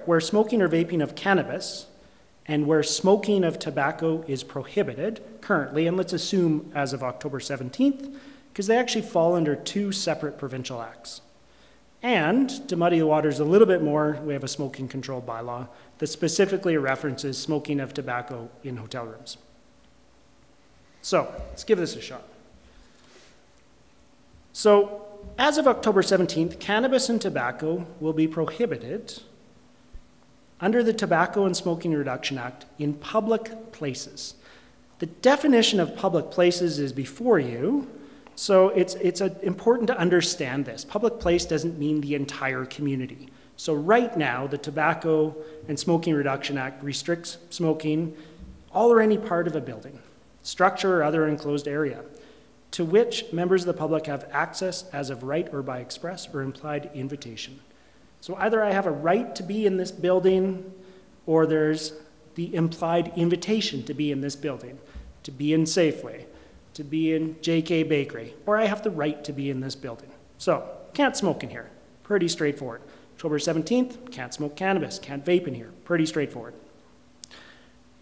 S9: where smoking or vaping of cannabis and where smoking of tobacco is prohibited currently, and let's assume as of October 17th, because they actually fall under two separate provincial acts. And to muddy the waters a little bit more, we have a smoking control bylaw that specifically references smoking of tobacco in hotel rooms. So let's give this a shot. So as of October 17th, cannabis and tobacco will be prohibited under the Tobacco and Smoking Reduction Act in public places. The definition of public places is before you, So it's important to understand this. Public place doesn't mean the entire community. So right now, the Tobacco and Smoking Reduction Act restricts smoking all or any part of a building, structure, or other enclosed area, to which members of the public have access as of right or by express or implied invitation. So either I have a right to be in this building, or there's the implied invitation to be in this building, to be in Safeway, to be in JK Bakery, or I have the right to be in this building. So, can't smoke in here. Pretty straightforward. October 17th, can't smoke cannabis, can't vape in here. Pretty straightforward.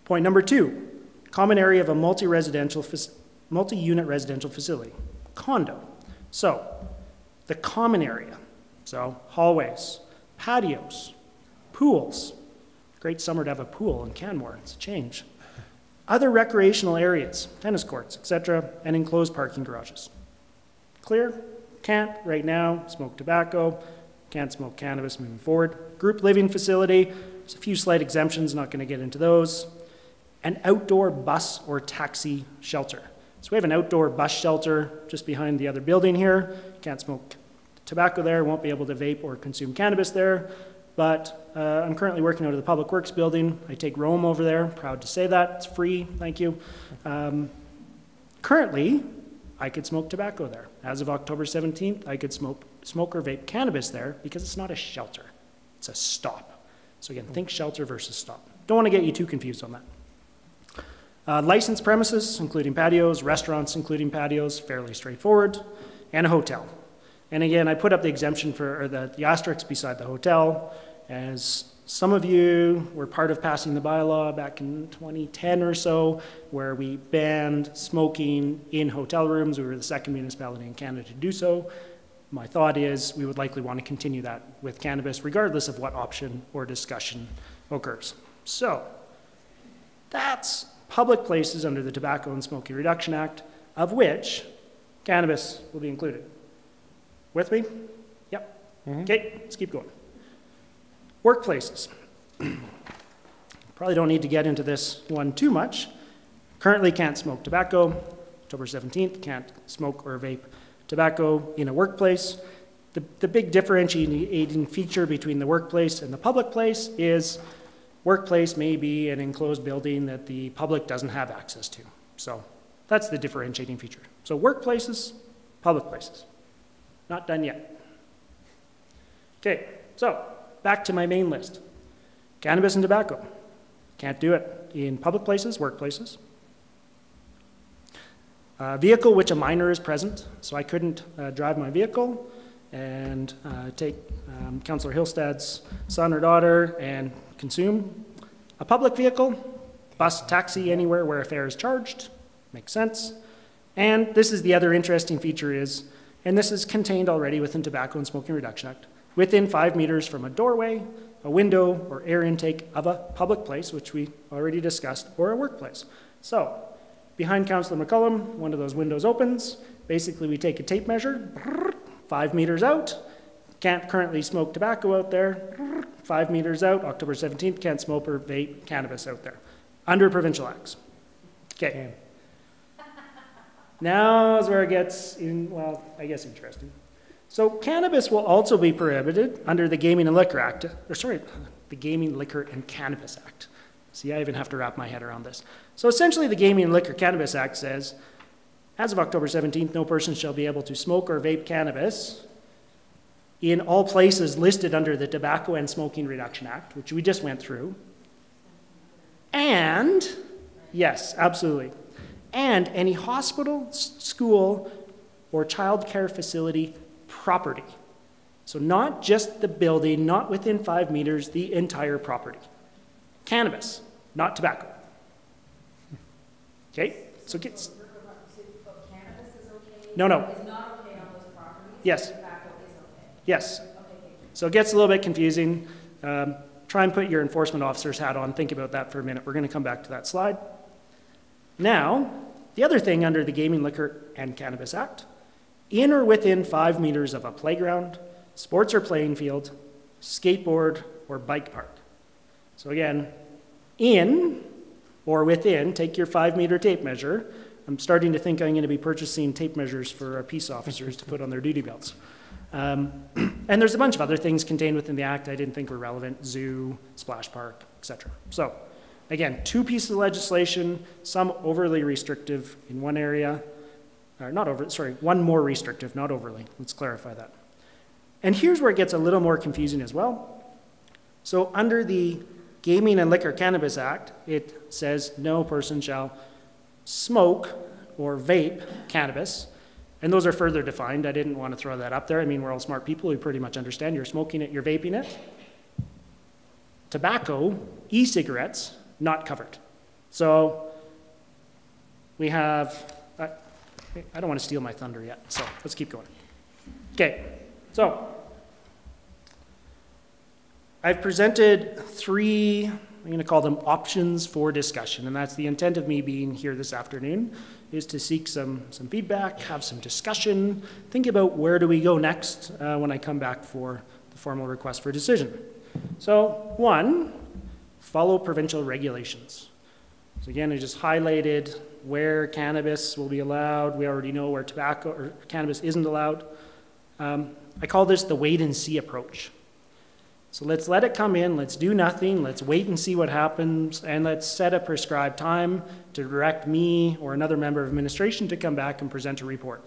S9: Point number 2, common area of a multi-unit residential facility, condo. So, the common area, so hallways, patios, pools. Great summer to have a pool in Canmore, it's a change. Other recreational areas, tennis courts, etc., and enclosed parking garages. Clear? Can't right now smoke tobacco, can't smoke cannabis moving forward. Group living facility, there's a few slight exemptions, not going to get into those. An outdoor bus or taxi shelter. So we have an outdoor bus shelter just behind the other building here. Can't smoke tobacco there, won't be able to vape or consume cannabis there. But I'm currently working out of the Public Works building. I take Rome over there, proud to say that. It's free, thank you. Currently, I could smoke tobacco there. As of October 17th, I could smoke or vape cannabis there because it's not a shelter, it's a stop. So again, think shelter versus stop. Don't want to get you too confused on that. Licensed premises, including patios, restaurants, including patios, fairly straightforward, and a hotel. And again, I put up the exemption for, or the asterisk beside the hotel, as some of you were part of passing the bylaw back in 2010 or so, where we banned smoking in hotel rooms. We were the second municipality in Canada to do so. My thought is we would likely want to continue that with cannabis, regardless of what option or discussion occurs. So, that's public places under the Tobacco and Smoking Reduction Act, of which cannabis will be included. With me? Yep. Okay, let's keep going. Workplaces. Probably don't need to get into this one too much. Currently can't smoke tobacco. October 17th, can't smoke or vape tobacco in a workplace. The big differentiating feature between the workplace and the public place is workplace may be an enclosed building that the public doesn't have access to. So that's the differentiating feature. So workplaces, public places. Not done yet. Okay, so back to my main list. Cannabis and tobacco. Can't do it in public places, workplaces. Vehicle which a minor is present. So I couldn't drive my vehicle and take Councillor Hillstad's son or daughter and consume a public vehicle, bus, taxi, anywhere where a fare is charged. Makes sense. And this is the other interesting feature is, and this is contained already within Tobacco and Smoking Reduction Act, within 5 meters from a doorway, a window, or air intake of a public place, which we already discussed, or a workplace. So, behind Councillor McCullum, one of those windows opens. Basically, we take a tape measure, 5 meters out. Can't currently smoke tobacco out there. 5 meters out, October 17th, can't smoke or vape cannabis out there. Under provincial acts. Okay. Now is where it gets, well, I guess interesting. So cannabis will also be prohibited under the Gaming and Liquor Act, or sorry, the Gaming, Liquor, and Cannabis Act. See, I even have to wrap my head around this. So essentially the Gaming and Liquor Cannabis Act says, as of October 17th, no person shall be able to smoke or vape cannabis in all places listed under the Tobacco and Smoking Reduction Act, which we just went through. And, yes, absolutely. And any hospital, school, or child care facility property. So not just the building, not within 5 meters, the entire property. Cannabis, not tobacco. Okay? So cannabis is okay? No. Is not okay on those properties? Yes. Tobacco is okay? Yes. Okay. So it gets a little bit confusing. Try and put your enforcement officer's hat on. Think about that for a minute. We're going to come back to that slide. Now, the other thing under the Gaming, Liquor, and Cannabis Act, in or within 5 meters of a playground, sports or playing field, skateboard, or bike park. So again, in or within, take your 5 meter tape measure, I'm starting to think I'm going to be purchasing tape measures for our peace officers to put on their duty belts. And there's a bunch of other things contained within the Act I didn't think were relevant: zoo, splash park, etc. So, again, 2 pieces of legislation, some overly restrictive in one area, or not over, sorry, one more restrictive, not overly. Let's clarify that. And here's where it gets a little more confusing as well. So under the Gaming and Liquor Cannabis Act, it says no person shall smoke or vape cannabis. And those are further defined. I didn't want to throw that up there. I mean, we're all smart people. We pretty much understand you're smoking it, you're vaping it. Tobacco, e-cigarettes, not covered. So we have, I don't want to steal my thunder yet, so let's keep going. Okay, so I've presented 3, I'm going to call them options for discussion, and that's the intent of me being here this afternoon, is to seek some feedback, have some discussion, think about where do we go next when I come back for the formal request for decision. So 1, follow provincial regulations. So again, I just highlighted where cannabis will be allowed. We already know where tobacco or cannabis isn't allowed. I call this the wait and see approach. So let's let it come in, let's do nothing, let's wait and see what happens, and let's set a prescribed time to direct me or another member of administration to come back and present a report.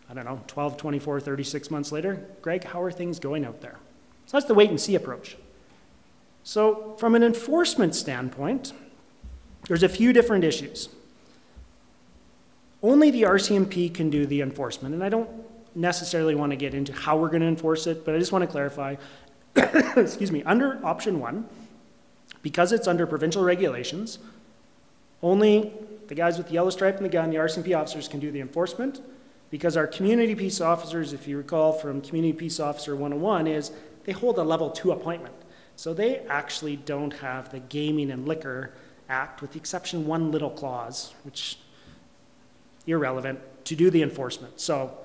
S9: I don't know, 12, 24, 36 months later, Greg, how are things going out there? So that's the wait and see approach. So from an enforcement standpoint, there's a few different issues. Only the RCMP can do the enforcement, and I don't necessarily want to get into how we're going to enforce it, but I just want to clarify, excuse me, under option 1, because it's under provincial regulations, only the guys with the yellow stripe and the gun, the RCMP officers, can do the enforcement, because our community peace officers, if you recall from Community Peace Officer 101, is they hold a level 2 appointment. So they actually don't have the Gaming and Liquor Act, with the exception one little clause, which irrelevant, to do the enforcement. So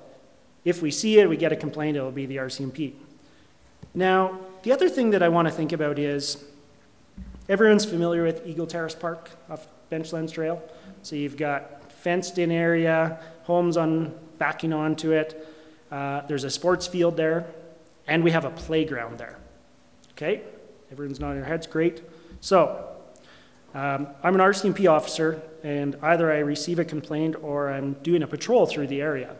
S9: if we see it, we get a complaint, it'll be the RCMP. Now, the other thing that I want to think about is, everyone's familiar with Eagle Terrace Park off Benchlands Trail. So you've got fenced in area, homes backing onto it. There's a sports field there, and we have a playground there. Okay, everyone's nodding their heads, great. So I'm an RCMP officer, and either I receive a complaint or I'm doing a patrol through the area,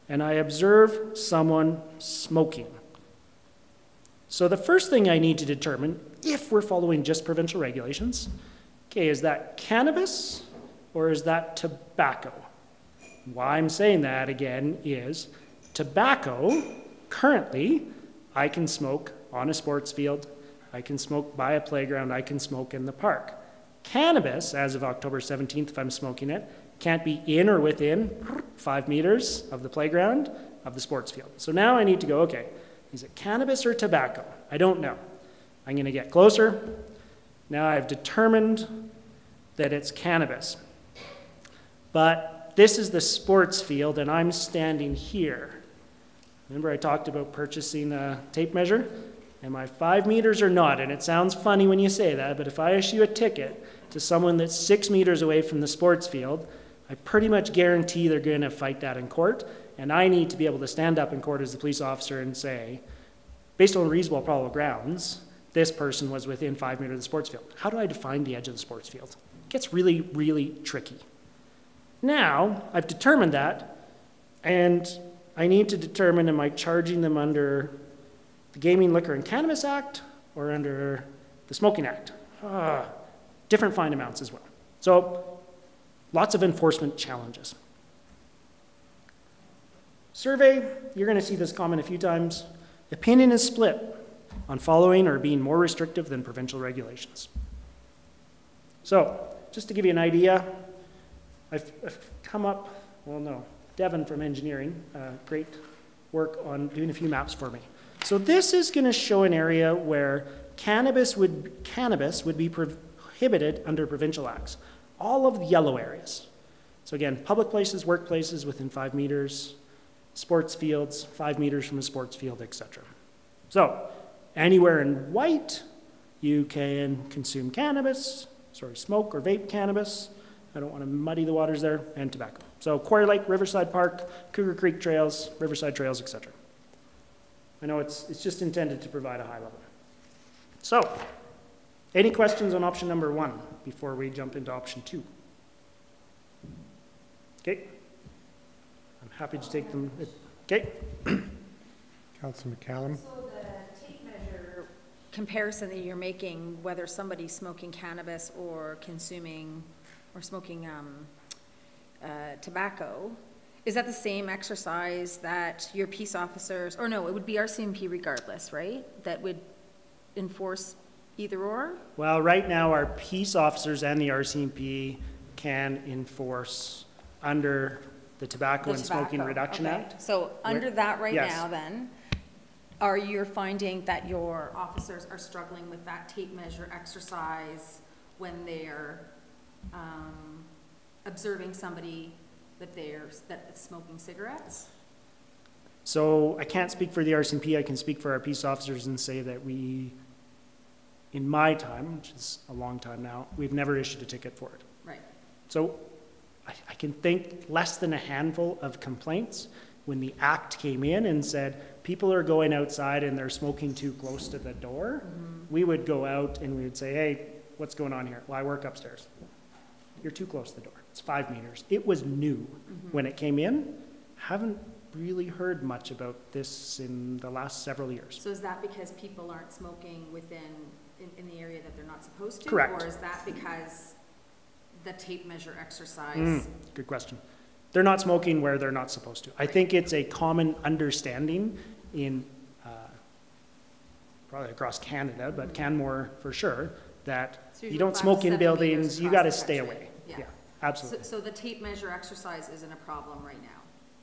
S9: and I observe someone smoking. So the first thing I need to determine, if we're following just provincial regulations, okay, is that cannabis or is that tobacco? Why I'm saying that again is tobacco, currently, I can smoke on a sports field, I can smoke by a playground, I can smoke in the park. Cannabis, as of October 17th, if I'm smoking it, can't be in or within 5 meters of the playground of the sports field. So now I need to go, okay, is it cannabis or tobacco? I don't know. I'm going to get closer. Now I've determined that it's cannabis. But this is the sports field, and I'm standing here. Remember I talked about purchasing a tape measure? Am I 5 meters or not? And it sounds funny when you say that, but if I issue a ticket to someone that's 6 meters away from the sports field, I pretty much guarantee they're going to fight that in court, and I need to be able to stand up in court as the police officer and say, based on reasonable probable grounds, this person was within 5 meters of the sports field. How do I define the edge of the sports field? It gets really, really tricky. Now, I've determined that, and I need to determine, am I charging them under the Gaming, Liquor, and Cannabis Act or under the Smoking Act? Different fine amounts as well. So, lots of enforcement challenges. Survey, you're going to see this comment a few times. Opinion is split on following or being more restrictive than provincial regulations. So, just to give you an idea, I've come up, well no, Devin from engineering, great work on doing a few maps for me. So this is going to show an area where cannabis would be prohibited under provincial acts. All of the yellow areas. So again, public places, workplaces within 5 meters, sports fields, 5 meters from a sports field, etc. So anywhere in white, you can consume cannabis, smoke or vape cannabis. I don't want to muddy the waters there, and tobacco. So Quarry Lake, Riverside Park, Cougar Creek Trails, Riverside Trails, etc. I know it's just intended to provide a high level. So, any questions on option number 1 before we jump into option 2? Okay. I'm happy to take them. Okay.
S1: Councillor McCallum.
S7: So the tape measure comparison that you're making, whether somebody's smoking cannabis or consuming or smoking tobacco, is that the same exercise that your peace officers, or no, it would be RCMP regardless, right? That would enforce either or?
S9: Well, right now our peace officers and the RCMP can enforce under the Tobacco and Smoking Reduction Act.
S7: So under that right
S9: yes.
S7: now then, are you finding that your officers are struggling with that tape measure exercise when they're observing somebody that's smoking cigarettes?
S9: So I can't speak for the RCMP, I can speak for our peace officers and say that we, in my time, which is a long time now, we've never issued a ticket for it.
S7: Right.
S9: So I can think less than a handful of complaints when the act came in and said, people are going outside and they're smoking too close to the door. We would go out and we would say, hey, what's going on here? Well, I work upstairs. You're too close to the door. It's 5 meters. It was new when it came in. Haven't really heard much about this in the last several years.
S7: So is that because people aren't smoking in the area that they're not supposed to?
S9: Correct.
S7: Or is that because the tape measure exercise?
S9: Good question. They're not smoking where they're not supposed to. I think it's a common understanding in probably across Canada, but Canmore for sure, that
S7: So
S9: you don't smoke in buildings, you got to stay away. Yeah, absolutely.
S7: So the tape measure exercise isn't a problem right now?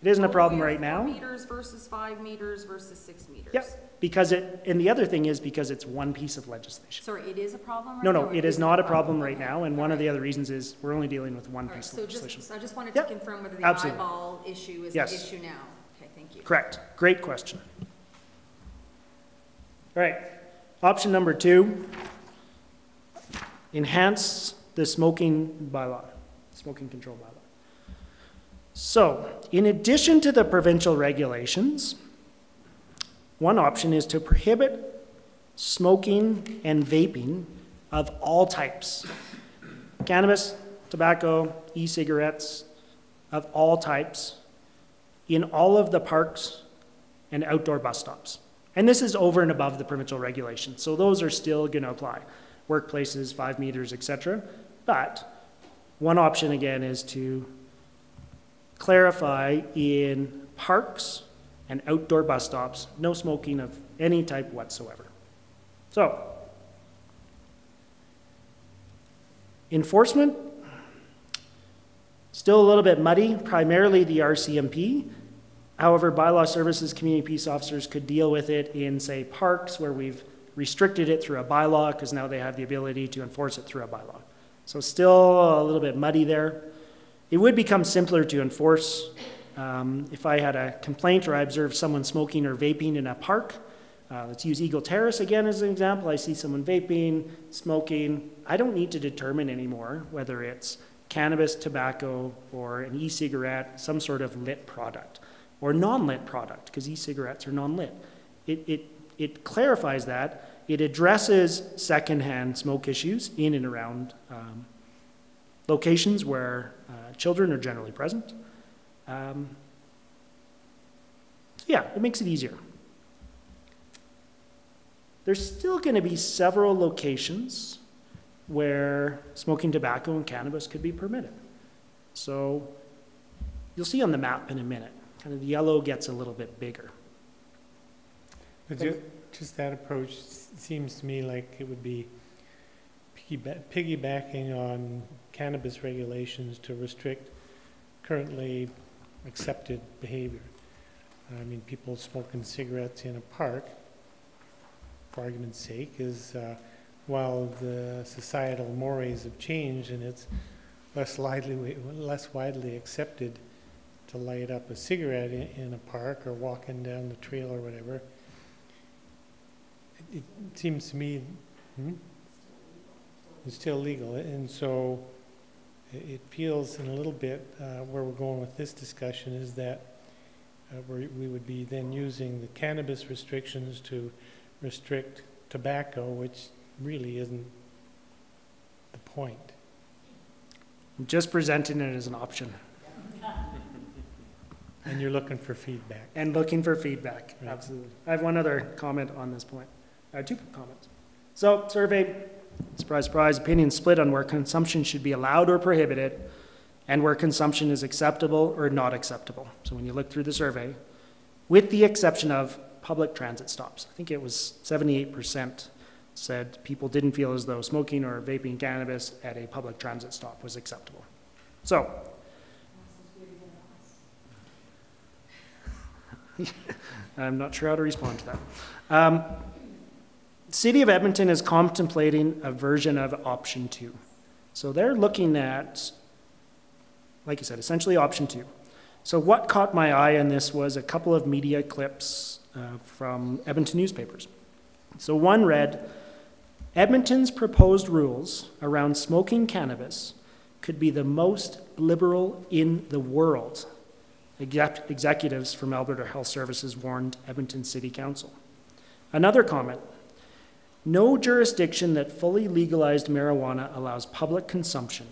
S9: It isn't a problem right now.
S7: 4 meters versus 5 meters versus 6 meters?
S9: Yep, because and the other thing is because it's one piece of legislation.
S7: Sorry, it is a problem right now?
S9: No, it is not a problem right now, and one of the other reasons is we're only dealing with one piece of legislation.
S7: So I just wanted to confirm whether the
S9: Absolutely.
S7: eyeball issue is
S9: Yes.
S7: an issue now. Okay, thank you.
S9: Correct. Great question. All right. Option number 2, enhance the smoking bylaw, smoking control bylaw. So, in addition to the provincial regulations, one option is to prohibit smoking and vaping of all types. Cannabis, tobacco, e-cigarettes of all types in all of the parks and outdoor bus stops. And this is over and above the provincial regulations, so those are still going to apply. Workplaces, 5 meters, etc. But one option again is to clarify in parks and outdoor bus stops, no smoking of any type whatsoever. So, enforcement, still a little bit muddy, primarily the RCMP. However, bylaw services community peace officers could deal with it in, say, parks where we've restricted it through a bylaw because now they have the ability to enforce it through a bylaw. So still a little bit muddy there. It would become simpler to enforce if I had a complaint or I observed someone smoking or vaping in a park. Let's use Eagle Terrace again as an example. I see someone vaping, smoking. I don't need to determine anymore whether it's cannabis, tobacco, or an e-cigarette, some sort of lit product, or non-lit product, because e-cigarettes are non-lit. It clarifies that. It addresses secondhand smoke issues in and around locations where children are generally present. Yeah, it makes it easier. There's still going to be several locations where smoking tobacco and cannabis could be permitted. So you'll see on the map in a minute, kind of the yellow gets a little bit bigger.
S1: But just that approach seems to me like it would be piggybacking on cannabis regulations to restrict currently accepted behavior. I mean, people smoking cigarettes in a park, for argument's sake, is while the societal mores have changed and it's less widely accepted to light up a cigarette in a park or walking down the trail or whatever, it seems to me it's still legal. And so it feels in a little bit where we're going with this discussion is that we would be then using the cannabis restrictions to restrict tobacco, which really isn't the point.
S9: I'm just presenting it as an option.
S1: And you're looking for feedback.
S9: And looking for feedback,
S1: right.
S9: Absolutely. I have one other comment on this point. Two comments. So, survey, surprise, surprise, opinion split on where consumption should be allowed or prohibited and where consumption is acceptable or not acceptable. So when you look through the survey, with the exception of public transit stops, I think it was 78% said people didn't feel as though smoking or vaping cannabis at a public transit stop was acceptable. So, I'm not sure how to respond to that. City of Edmonton is contemplating a version of option 2. So they're looking at, like I said, essentially option 2. So what caught my eye in this was a couple of media clips from Edmonton newspapers. So one read, Edmonton's proposed rules around smoking cannabis could be the most liberal in the world. Executives from Alberta Health Services warned Edmonton City Council. Another comment, no jurisdiction that fully legalized marijuana allows public consumption,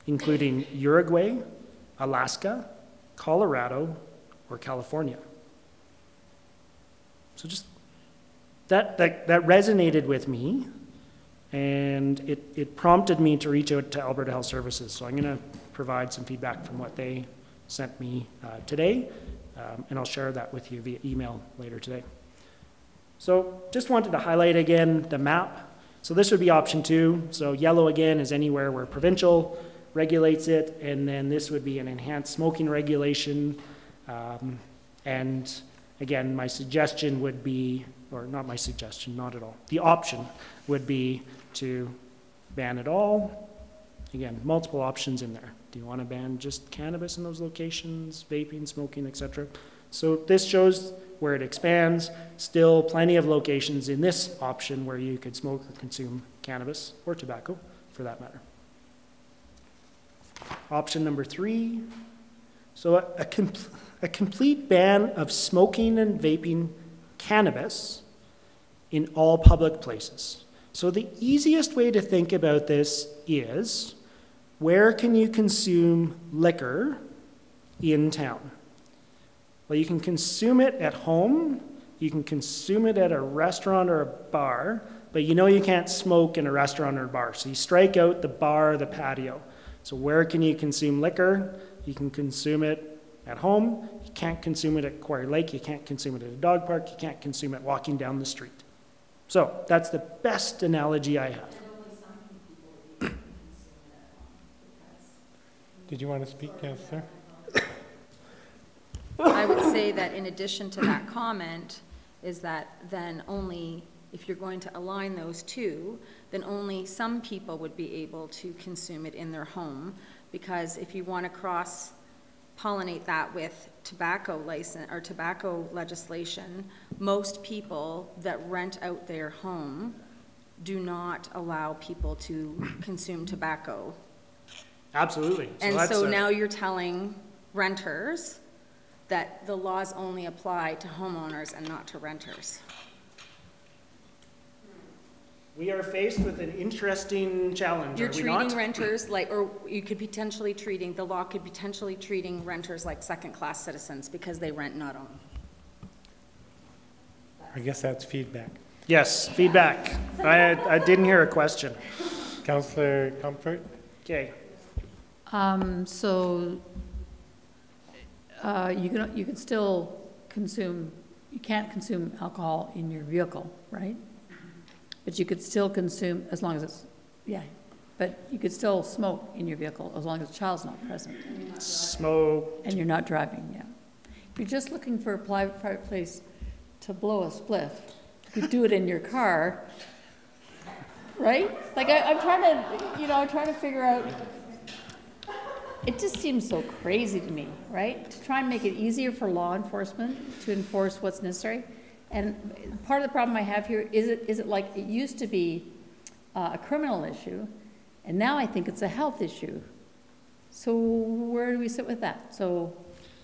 S9: including Uruguay, Alaska, Colorado, or California. So just that resonated with me, and it prompted me to reach out to Alberta Health Services. So I'm going to provide some feedback from what they sent me today, and I'll share that with you via email later today. So just wanted to highlight again the map. So this would be option 2. So yellow again is anywhere where provincial regulates it, and then this would be an enhanced smoking regulation. And again, my suggestion would be, or not my suggestion, not at all. The option would be to ban it all. Again, multiple options in there. Do you want to ban just cannabis in those locations, vaping, smoking, etc.? So this shows where it expands. Still plenty of locations in this option where you could smoke or consume cannabis or tobacco, for that matter. Option number 3. So a complete ban of smoking and vaping cannabis in all public places. So the easiest way to think about this is, where can you consume liquor in town? Well, you can consume it at home, you can consume it at a restaurant or a bar, but you know you can't smoke in a restaurant or a bar. So you strike out the bar or the patio. So where can you consume liquor? You can consume it at home, you can't consume it at Quarry Lake, you can't consume it at a dog park, you can't consume it walking down the street. So that's the best analogy I have.
S1: Did you want to speak, Councillor?
S7: I would say that in addition to that comment is that then only, if you're going to align those two, then only some people would be able to consume it in their home, because if you want to cross-pollinate that with tobacco license or tobacco legislation, most people that rent out their home do not allow people to consume tobacco.
S9: Absolutely.
S7: And so now you're telling renters that the laws only apply to homeowners and not to renters.
S9: We are faced with an interesting challenge,
S7: You're
S9: are we
S7: treating
S9: not?
S7: renters like, or you could potentially treating, the law could potentially treating renters like second-class citizens because they rent, not own.
S1: I guess that's feedback.
S9: Yes, feedback. I didn't hear a question.
S1: Councillor Comfort?
S9: Okay.
S10: You can still consume, you can't consume alcohol in your vehicle, right? But you could still consume, as long as it's, yeah, but you could still smoke in your vehicle as long as the child's not present.
S9: Smoke.
S10: And you're not driving, yeah. If you're just looking for a private place to blow a spliff, you could do it in your car, right? Like I'm trying to figure out, it just seems so crazy to me, right? To try and make it easier for law enforcement to enforce what's necessary. And part of the problem I have here is it like it used to be a criminal issue, And now I think it's a health issue. So where do we sit with that? So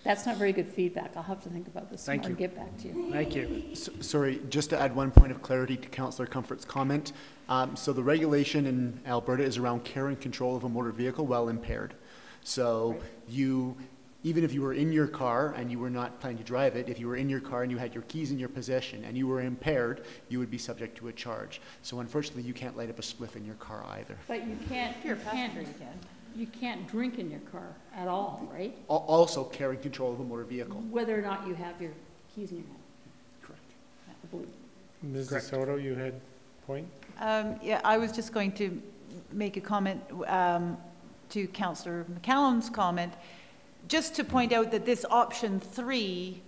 S10: that's not very good feedback. I'll have to think about this more and get back to you.
S9: Thank you.
S11: Sorry, just to add one point of clarity to Councillor Comfort's comment. So the regulation in Alberta is around care and control of a motor vehicle while impaired. So you, even if you were in your car and you were not planning to drive it, if you were in your car and you had your keys in your possession and you were impaired, you would be subject to a charge. So unfortunately, you can't light up a spliff in your car either.
S10: But you can't, you can't drink in your car at all, right?
S11: Also care and control of a motor vehicle.
S10: Whether or not you have your keys in your hand.
S11: Correct.
S10: I believe.
S1: Ms. DeSoto, you had a point?
S12: Yeah, I was just going to make a comment to Councillor McCallum's comment, just to point out that this option 3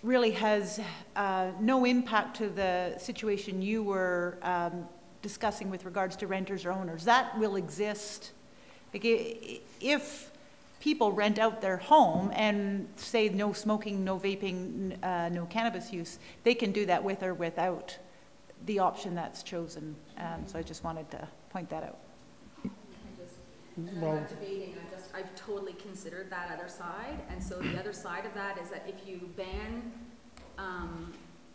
S12: really has no impact to the situation you were discussing with regards to renters or owners. That will exist. Like, if people rent out their home and say no smoking, no vaping, no cannabis use, they can do that with or without the option that's chosen. So I just wanted to point that out.
S7: I'm not debating, I've totally considered that other side, and so the other side of that is that if you ban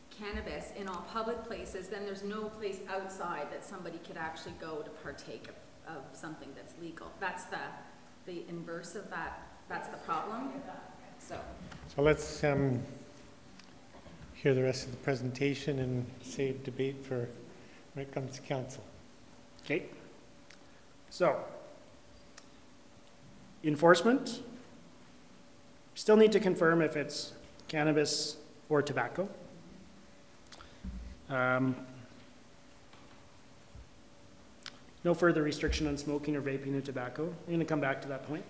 S7: cannabis in all public places, then there's no place outside that somebody could actually go to partake of something that's legal. That's the inverse of that. That's the problem. So
S1: let's hear the rest of the presentation and save debate for when it comes to council.
S9: Okay. So, enforcement. Still need to confirm if it's cannabis or tobacco. No further restriction on smoking or vaping of tobacco. I'm going to come back to that point.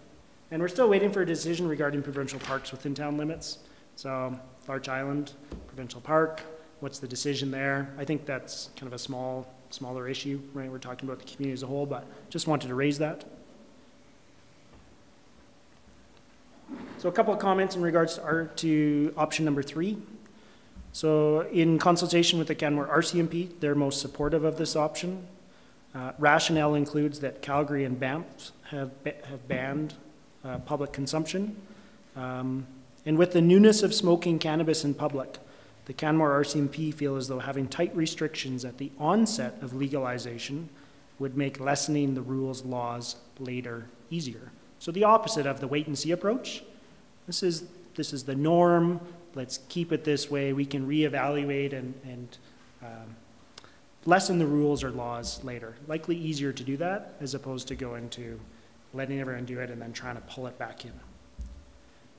S9: And we're still waiting for a decision regarding provincial parks within town limits. So, Larch Island, provincial park, what's the decision there? I think that's kind of a smaller issue, right? We're talking about the community as a whole, but just wanted to raise that. So a couple of comments in regards to option number 3. So in consultation with the Canmore RCMP, they're most supportive of this option. Rationale includes that Calgary and Banff have banned public consumption. And with the newness of smoking cannabis in public, the Canmore RCMP feel as though having tight restrictions at the onset of legalization would make lessening the rules laws later easier. So the opposite of the wait and see approach. This is the norm. Let's keep it this way. We can reevaluate and lessen the rules or laws later. Likely easier to do that as opposed to going to letting everyone do it and then trying to pull it back in.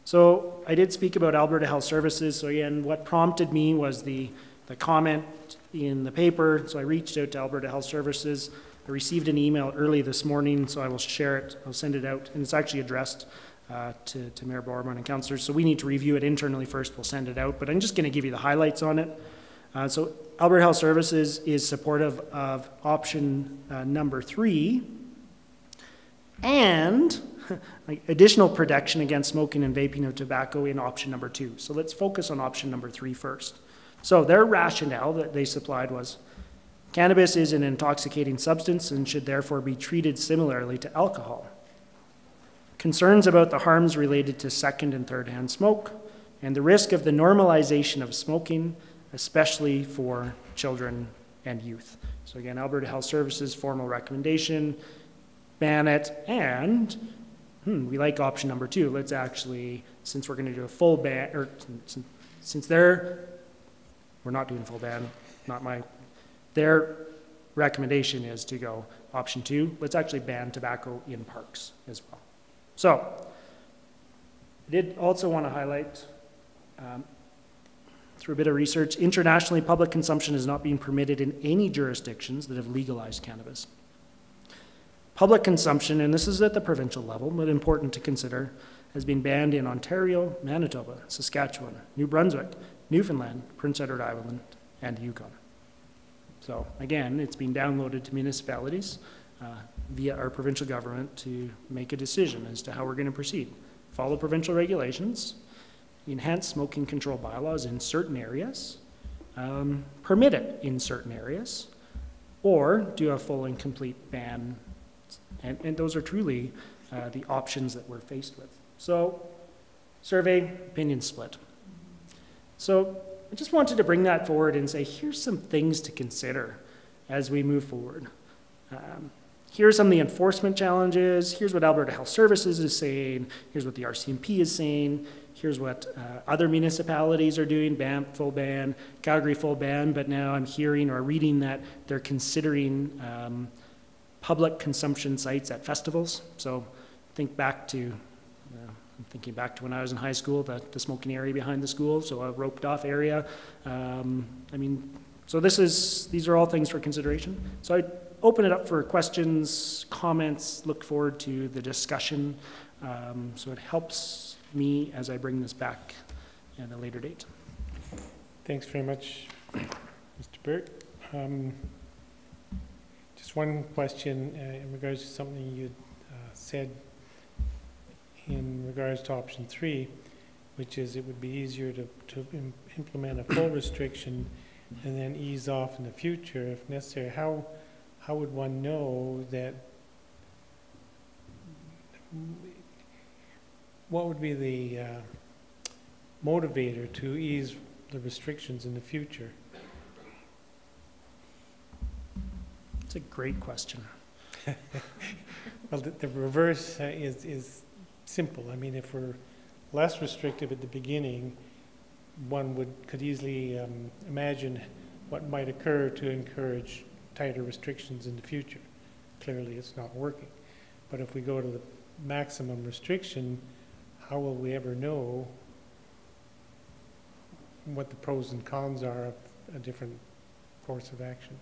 S9: So I did speak about Alberta Health Services. So again, what prompted me was the comment in the paper. So I reached out to Alberta Health Services. I received an email early this morning, so I will share it. I'll send it out, and it's actually addressed to Mayor Borman and councillors. So we need to review it internally first. We'll send it out, but I'm just going to give you the highlights on it. So Alberta Health Services is supportive of option number 3 and additional protection against smoking and vaping of tobacco in option number 2. So let's focus on option number 3 first. So their rationale that they supplied was cannabis is an intoxicating substance and should therefore be treated similarly to alcohol. Concerns about the harms related to second and third hand smoke and the risk of the normalization of smoking, especially for children and youth. So again, Alberta Health Services formal recommendation, ban it, and we like option number 2. Let's actually, since we're going to do a full ban, or since we're not doing a full ban, their recommendation is to go option 2. Let's actually ban tobacco in parks as well. So, I did also want to highlight, through a bit of research, internationally public consumption is not being permitted in any jurisdictions that have legalized cannabis. Public consumption, and this is at the provincial level, but important to consider, has been banned in Ontario, Manitoba, Saskatchewan, New Brunswick, Newfoundland, Prince Edward Island, and Yukon. So again, it's been downloaded to municipalities via our provincial government to make a decision as to how we're going to proceed. Follow provincial regulations, enhance smoking control bylaws in certain areas, permit it in certain areas, or do a full and complete ban And those are truly the options that we're faced with. So, survey, opinion split. So, I just wanted to bring that forward and say, here's some things to consider as we move forward. Here are some of the enforcement challenges. Here's what Alberta Health Services is saying. Here's what the RCMP is saying. Here's what other municipalities are doing, Banff, full ban, Calgary, full ban, but now I'm hearing or reading that they're considering public consumption sites at festivals. So think back to, I'm thinking back to when I was in high school, the smoking area behind the school, so a roped off area. I mean, so these are all things for consideration. So I open it up for questions, comments, look forward to the discussion. So it helps me as I bring this back at a later date.
S1: Thanks very much, Mr. Burt. Just one question in regards to something you said in regards to option 3, which is it would be easier to implement a full restriction and then ease off in the future if necessary. How would one know that? What would be the motivator to ease the restrictions in the future?
S9: It's a great question.
S1: Well, the reverse is simple. I mean, if we're less restrictive at the beginning, one could easily imagine what might occur to encourage tighter restrictions in the future. Clearly, it's not working. But if we go to the maximum restriction, how will we ever know what the pros and cons are of a different course of action?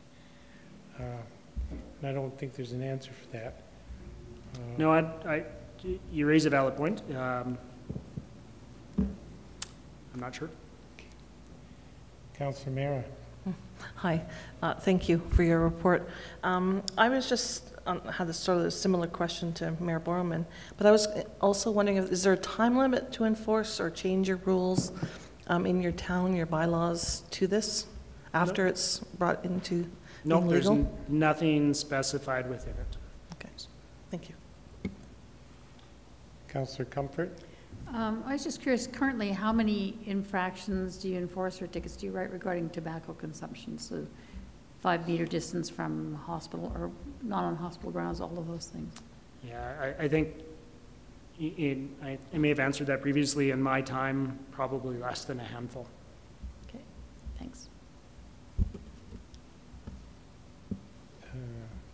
S1: And I don't think there's an answer for that.
S9: No, you raise a valid point. I'm not sure.
S1: Councillor Mera.
S13: Hi, thank you for your report. I was just had a sort of a similar question to Mayor Borman, but I was also wondering, is there a time limit to enforce or change your rules in your town, your bylaws to this after it's brought into
S9: No,
S13: being
S9: there's
S13: legal?
S9: nothing specified within it.
S13: Okay, thank you.
S1: Councillor Comfort.
S10: I was just curious, currently, how many infractions do you enforce or tickets do you write regarding tobacco consumption? So 5-meter distance from hospital or not on hospital grounds, all of those things.
S9: Yeah, I think I may have answered that previously. In my time, probably less than a handful.
S10: Okay, thanks.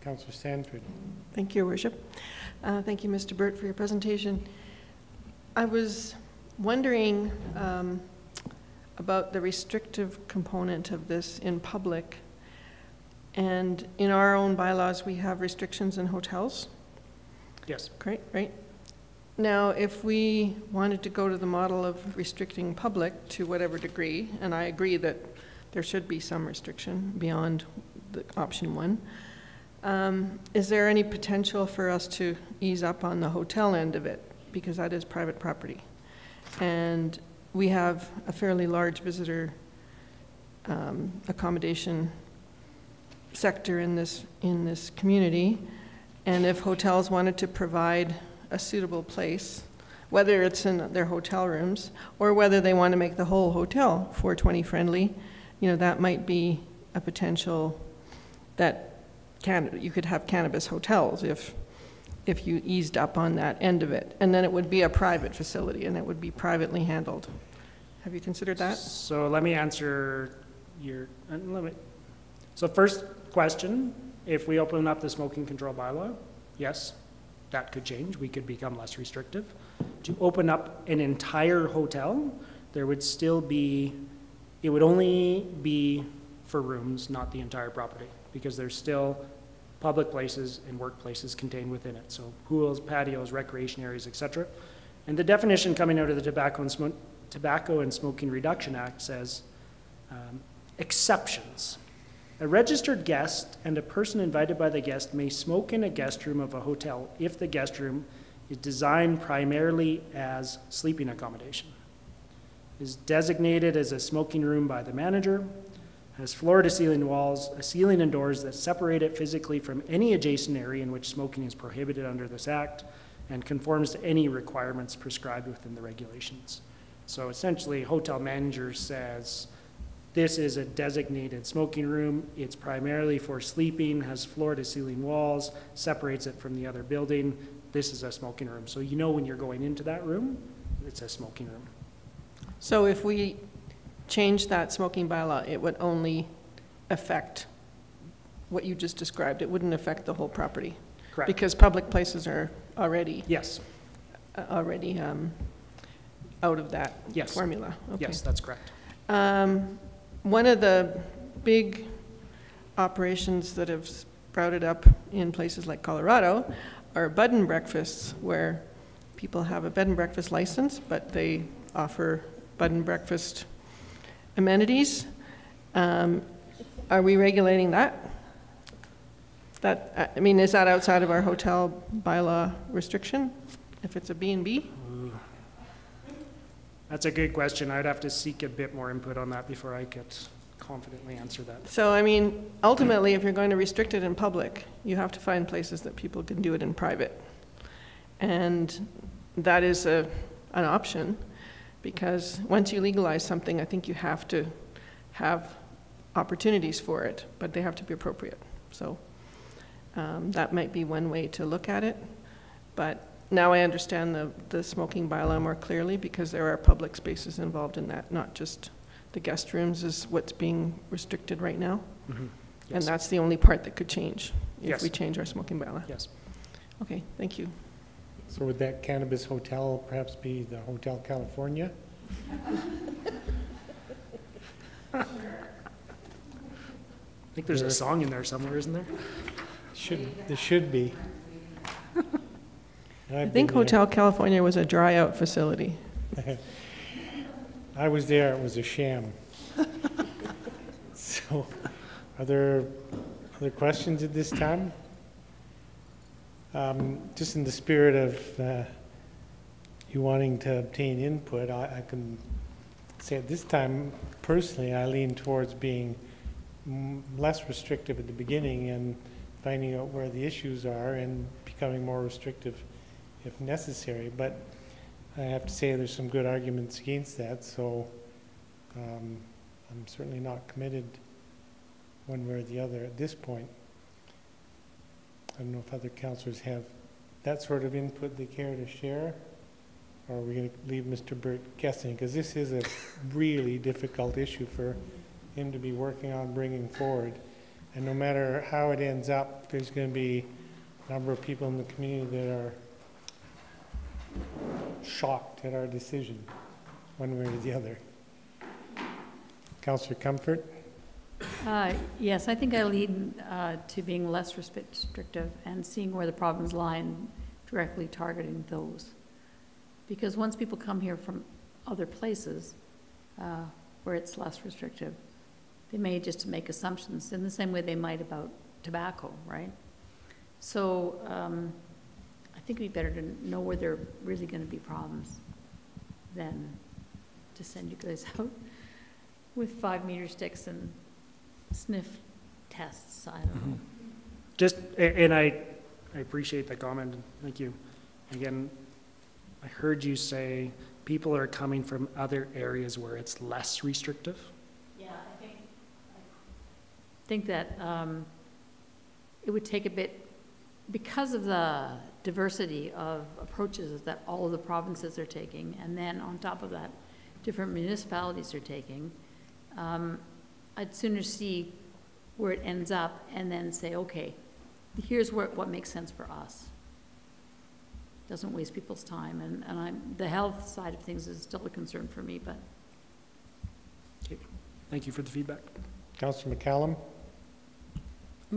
S1: Councillor Stanford.
S4: Thank you, Your Worship. Thank you, Mr. Burt, for your presentation. I was wondering about the restrictive component of this in public. And in our own bylaws, we have restrictions in hotels.
S9: Yes.
S4: Great, right. Now, if we wanted to go to the model of restricting public to whatever degree, and I agree that there should be some restriction beyond the option 1, is there any potential for us to ease up on the hotel end of it? Because that is private property. And we have a fairly large visitor accommodation sector in this community. And if hotels wanted to provide a suitable place, whether it's in their hotel rooms or whether they want to make the whole hotel 420 friendly, you know, that might be a potential that you could have cannabis hotels if you eased up on that end of it. And then it would be a private facility and it would be privately handled. Have you considered that?
S9: So let me answer so first question, if we open up the smoking control bylaw, yes, that could change. We could become less restrictive. To open up an entire hotel, there would still be, it would only be for rooms, not the entire property, because there's still public places and workplaces contained within it. So pools, patios, recreation areas, etc. And the definition coming out of the Tobacco and Smoking Reduction Act says exceptions. A registered guest and a person invited by the guest may smoke in a guest room of a hotel if the guest room is designed primarily as sleeping accommodation, is designated as a smoking room by the manager, has floor-to-ceiling walls, a ceiling and doors that separate it physically from any adjacent area in which smoking is prohibited under this act, and conforms to any requirements prescribed within the regulations. So essentially, hotel manager says, this is a designated smoking room. It's primarily for sleeping, has floor-to-ceiling walls, separates it from the other building. This is a smoking room. So you know when you're going into that room, it's a smoking room.
S4: So if we change that smoking bylaw, it would only affect what you just described. It wouldn't affect the whole property.
S9: Correct.
S4: Because public places are already
S9: Yes.
S4: Already out of that
S9: Yes.
S4: formula. Okay.
S9: Yes, that's correct.
S4: One of the big operations that have sprouted up in places like Colorado are bed and breakfasts, where people have a bed and breakfast license, but they offer bed and breakfast amenities. Are we regulating that? I mean, is that outside of our hotel bylaw restriction, if it's a B&B?
S9: That's a good question. I'd have to seek a bit more input on that before I could confidently answer that.
S4: So, I mean, ultimately, if you're going to restrict it in public, you have to find places that people can do it in private. And that is an option, because once you legalize something, I think you have to have opportunities for it, but they have to be appropriate. So that might be one way to look at it. But now I understand the smoking bylaw more clearly, because there are public spaces involved in that, not just the guest rooms is what's being restricted right now.
S9: Mm-hmm. Yes.
S4: And that's the only part that could change if
S9: Yes.
S4: we change our smoking bylaw.
S9: Yes.
S4: Okay, thank you.
S1: So would that Cannabis hotel perhaps be the Hotel California?
S9: I think there's a song in there somewhere, isn't there?
S1: There should be.
S4: I think Hotel California was a dry out facility.
S1: I was there, it was a sham. So, are there other questions at this time? Just in the spirit of you wanting to obtain input, I can say at this time, personally, I lean towards being less restrictive at the beginning and finding out where the issues are and becoming more restrictive if necessary. But I have to say there's some good arguments against that, so I'm certainly not committed one way or the other at this point. I don't know if other councillors have that sort of input they care to share, or are we going to leave Mr. Burt guessing? Because this is a really difficult issue for him to be working on bringing forward. And no matter how it ends up, there's going to be a number of people in the community that are shocked at our decision, one way or the other. Councillor Comfort?
S10: Yes, I think I lean to being less restrictive and seeing where the problems lie and directly targeting those. Because once people come here from other places where it's less restrictive, they may just make assumptions in the same way they might about tobacco, right? So I think it'd be better to know where there are really going to be problems than to send you guys out with 5-meter sticks and sniff tests. I don't know.
S9: Just, and I appreciate the comment. Thank you. Again, I heard you say people are coming from other areas where it's less restrictive.
S10: Yeah, I think that it would take a bit, because of the diversity of approaches that all of the provinces are taking, and then on top of that, different municipalities are taking, I'd sooner see where it ends up and then say, okay, here's what makes sense for us. Doesn't waste people's time, and the health side of things is still a concern for me, but.
S9: Okay. Thank you for the feedback.
S1: Councillor McCallum?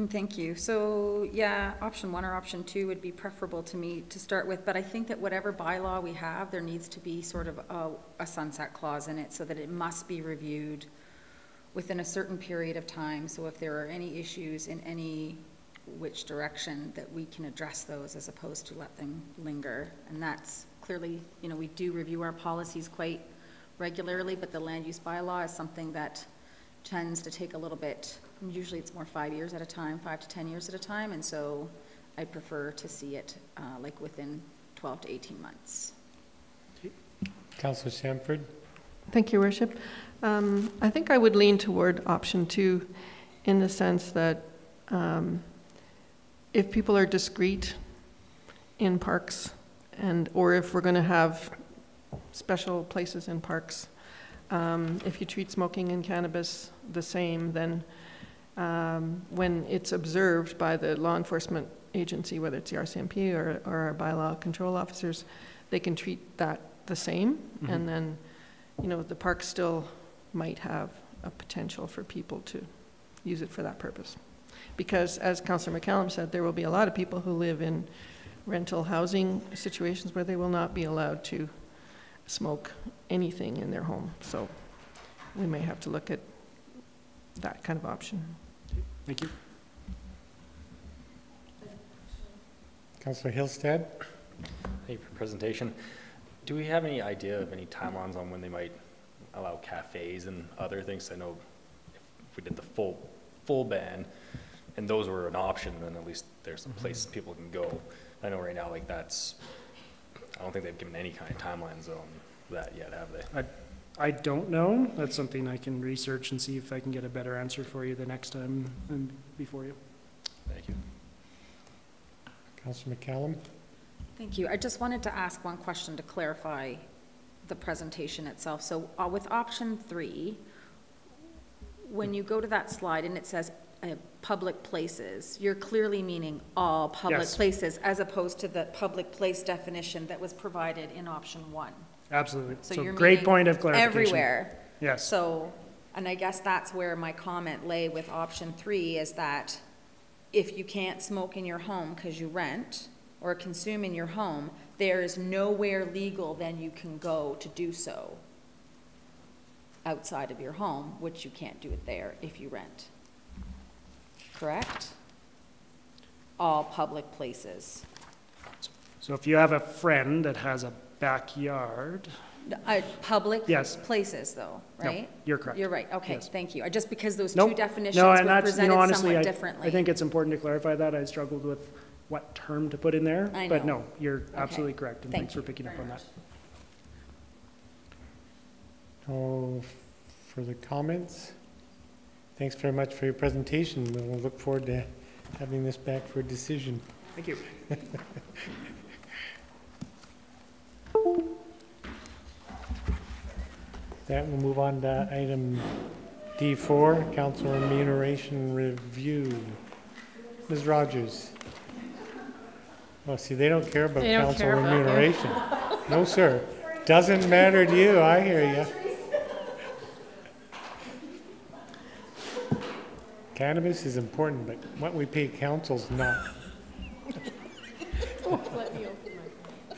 S7: Thank you. So yeah, option 1 or option 2 would be preferable to me to start with, but I think that whatever bylaw we have, there needs to be sort of a sunset clause in it so that it must be reviewed within a certain period of time. So if there are any issues in any which direction, that we can address those as opposed to let them linger. And that's clearly, you know, we do review our policies quite regularly, but the land use bylaw is something that tends to take a little bit, usually it's more 5 years at a time, 5 to 10 years at a time, and so I prefer to see it like within 12 to 18 months.
S1: Councillor Sanford.
S4: Thank you, Worship. I think I would lean toward option 2 in the sense that if people are discreet in parks or if we're going to have special places in parks, if you treat smoking and cannabis the same, then when it's observed by the law enforcement agency, whether it's the RCMP or our bylaw control officers, they can treat that the same. Mm-hmm. And then, you know, the park still might have a potential for people to use it for that purpose. Because as Councillor McCallum said, there will be a lot of people who live in rental housing situations where they will not be allowed to smoke anything in their home. So we may have to look at that kind of option.
S9: Thank you.
S1: Councillor Hillstead.
S14: Thank you for the presentation. Do we have any idea of any timelines on when they might allow cafes and other things? I know if we did the full ban and those were an option, then at least there's some places people can go. I know right now, like I don't think they've given any kind of timelines on that yet, have they?
S9: I don't know. That's something I can research and see if I can get a better answer for you the next time and before you.
S14: Thank you.
S1: Councillor McCallum.
S7: Thank you. I just wanted to ask one question to clarify the presentation itself. So with option 3, when you go to that slide and it says public places, you're clearly meaning all public places as opposed to the public place definition that was provided in option 1.
S9: Absolutely.
S7: So you're
S9: great point of clarification.
S7: Everywhere.
S9: Yes.
S7: So, and I guess that's where my comment lay with option 3 is that if you can't smoke in your home because you rent or consume in your home, there is nowhere legal then you can go to do so outside of your home, which you can't do it there if you rent. Correct? All public places.
S9: So if you have a friend that has a backyard.
S7: Public places though, right?
S9: No, you're correct.
S7: You're right. Okay,
S9: yes.
S7: Thank you. Just because those two definitions
S9: were
S7: presented
S9: honestly,
S7: somewhat differently.
S9: I think it's important to clarify that. I struggled with what term to put in there.
S7: I know.
S9: But no, you're absolutely correct. And thanks for picking up on that.
S1: No further comments? Thanks very much for your presentation. We'll look forward to having this back for a decision.
S9: Thank you.
S1: That will move on to item D4, Council Remuneration Review. Ms. Rogers. Oh, see, they don't care about council remuneration. No, sir. Doesn't matter to you. I hear you. Cannabis is important, but what we pay council's not.
S13: Let me open my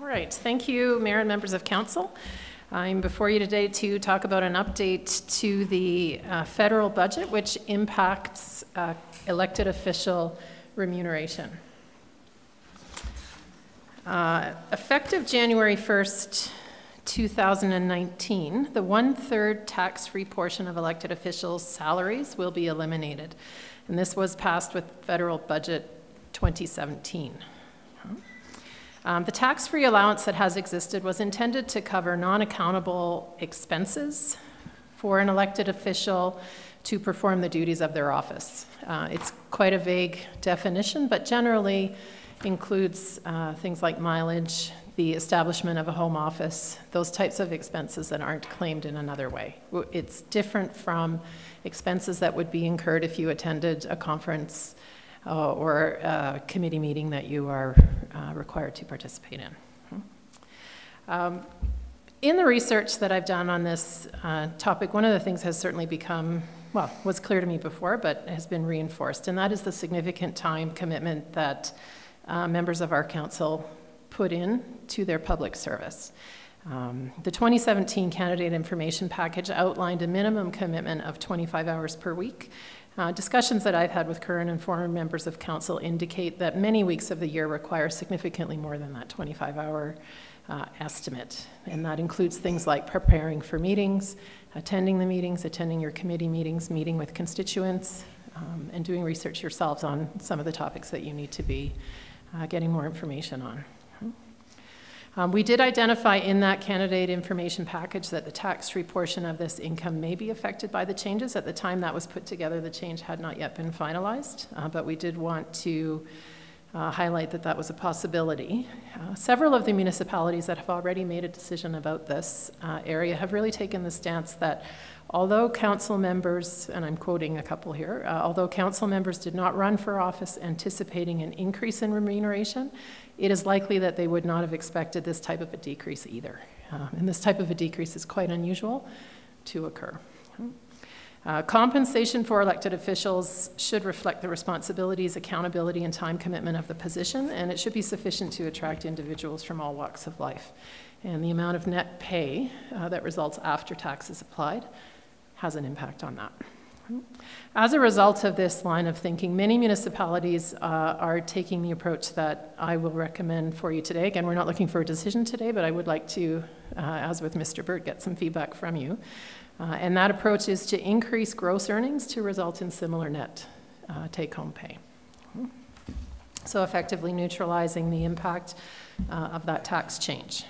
S15: All right, thank you, Mayor and members of Council. I'm before you today to talk about an update to the federal budget, which impacts elected official remuneration. Effective January 1st, 2019, the 1/3 tax-free portion of elected officials' salaries will be eliminated. And this was passed with Federal Budget 2017. The tax-free allowance that has existed was intended to cover non-accountable expenses for an elected official to perform the duties of their office. It's quite a vague definition, but generally includes things like mileage, the establishment of a home office, those types of expenses that aren't claimed in another way. It's different from expenses that would be incurred if you attended a conference or a committee meeting that you are required to participate in. In the research that I've done on this topic, one of the things has certainly become, well, was clear to me before, but has been reinforced, and that is the significant time commitment that members of our council put in to their public service. The 2017 Candidate Information Package outlined a minimum commitment of 25 hours per week Discussions that I've had with current and former members of council indicate that many weeks of the year require significantly more than that 25-hour estimate. And that includes things like preparing for meetings, attending the meetings, attending your committee meetings, meeting with constituents, and doing research yourselves on some of the topics that you need to be getting more information on. We did identify in that candidate information package that the tax-free portion of this income may be affected by the changes. At the time that was put together, the change had not yet been finalized, but we did want to highlight that that was a possibility. Several of the municipalities that have already made a decision about this area have really taken the stance that although council members, and I'm quoting a couple here, although council members did not run for office anticipating an increase in remuneration, it is likely that they would not have expected this type of a decrease either. And this type of a decrease is quite unusual to occur. Compensation for elected officials should reflect the responsibilities, accountability, and time commitment of the position, and it should be sufficient to attract individuals from all walks of life. And the amount of net pay that results after taxes applied has an impact on that. As a result of this line of thinking, many municipalities are taking the approach that I will recommend for you today. Again, we're not looking for a decision today, but I would like to, as with Mr. Burt, get some feedback from you. And that approach is to increase gross earnings to result in similar net take-home pay. So effectively neutralizing the impact of that tax change.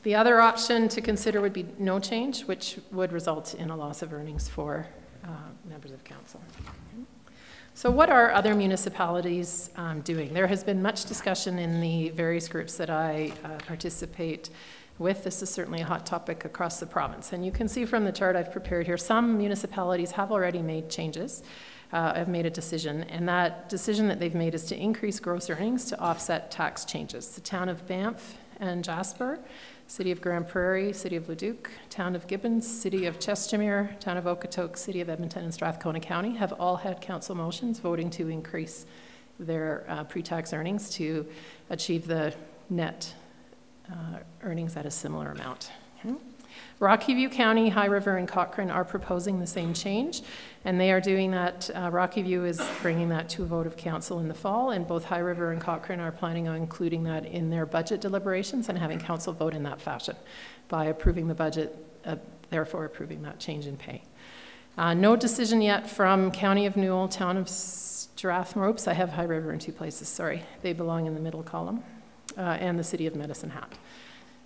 S15: The other option to consider would be no change, which would result in a loss of earnings for members of council. So what are other municipalities doing? There has been much discussion in the various groups that I participate with. This is certainly a hot topic across the province. And you can see from the chart I've prepared here, some municipalities have already made changes, have made a decision, and that decision that they've made is to increase gross earnings to offset tax changes. The town of Banff and Jasper, City of Grand Prairie, City of Leduc, Town of Gibbons, City of Chestermere, Town of Okotoks, City of Edmonton, and Strathcona County have all had council motions voting to increase their pre-tax earnings to achieve the net earnings at a similar amount. Rocky View County, High River, and Cochrane are proposing the same change, and they are doing that. Rocky View is bringing that to a vote of council in the fall, and both High River and Cochrane are planning on including that in their budget deliberations and having council vote in that fashion by approving the budget, therefore approving that change in pay. No decision yet from County of Newell, Town of Strathmore. Oops, I have High River in two places, sorry. They belong in the middle column, and the City of Medicine Hat.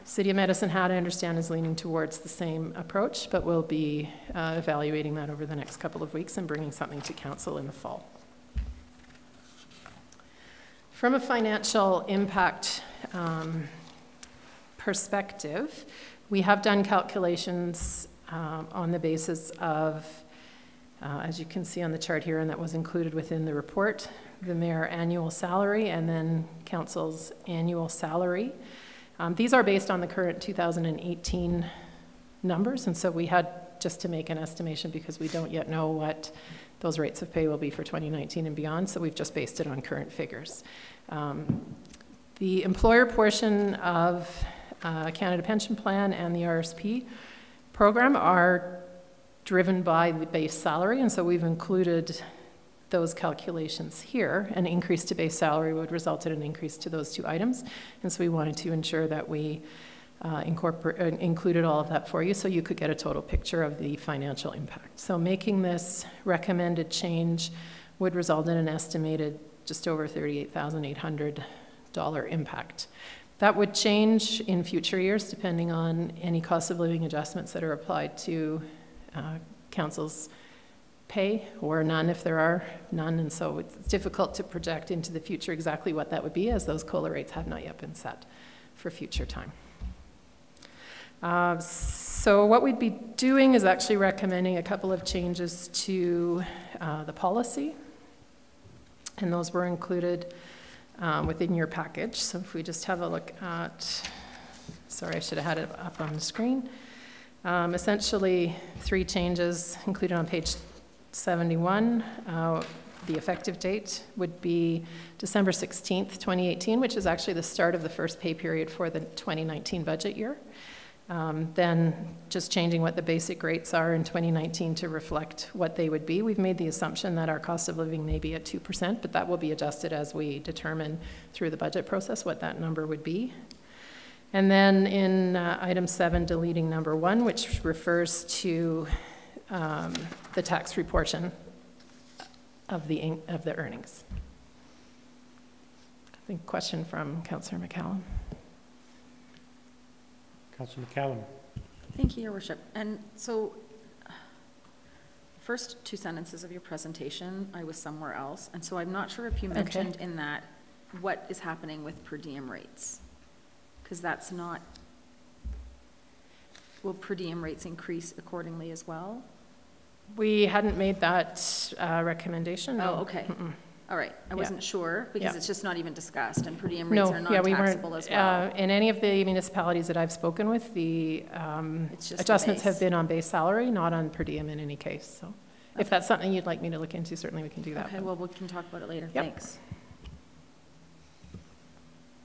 S15: City of Medicine Hat, I understand, is leaning towards the same approach, but we'll be evaluating that over the next couple of weeks and bringing something to council in the fall. From a financial impact perspective, we have done calculations on the basis of, as you can see on the chart here, and that was included within the report, the mayor annual salary and then council's annual salary. These are based on the current 2018 numbers, and so we had just to make an estimation because we don't yet know what those rates of pay will be for 2019 and beyond, so we've just based it on current figures. The employer portion of Canada Pension Plan and the RSP program are driven by the base salary, and so we've included those calculations here. An increase to base salary would result in an increase to those two items, and so we wanted to ensure that we included all of that for you so you could get a total picture of the financial impact. So making this recommended change would result in an estimated just over $38,800 impact. That would change in future years depending on any cost of living adjustments that are applied to council's pay, or none if there are none, and so it's difficult to project into the future exactly what that would be, as those COLA rates have not yet been set for future time. So what we'd be doing is actually recommending a couple of changes to the policy, and those were included within your package. So if we just have a look at, sorry, I should have had it up on the screen. Essentially, three changes included on page 71. The effective date would be December 16th, 2018, which is actually the start of the first pay period for the 2019 budget year. Then just changing what the basic rates are in 2019 to reflect what they would be. We've made the assumption that our cost of living may be at 2%, but that will be adjusted as we determine through the budget process what that number would be. And then in item 7, deleting number 1, which refers to the tax-free portion of the earnings. I think question from Councillor McCallum.
S1: Councillor McCallum.
S7: Thank you, Your Worship. And so, first 2 sentences of your presentation, I was somewhere else, and so I'm not sure if you mentioned in that what is happening with per diem rates, because that's not. Will per diem rates increase accordingly as well?
S15: We hadn't made that recommendation.
S7: Oh,
S15: no.
S7: okay. All right. I wasn't sure because it's just not even discussed, and per diem rates are not taxable as well.
S15: In any of the municipalities that I've spoken with, the adjustments have been on base salary, not on per diem in any case. So if that's something you'd like me to look into, certainly we can do that.
S7: Okay, well, we can talk about it later.
S15: Yep.
S7: Thanks.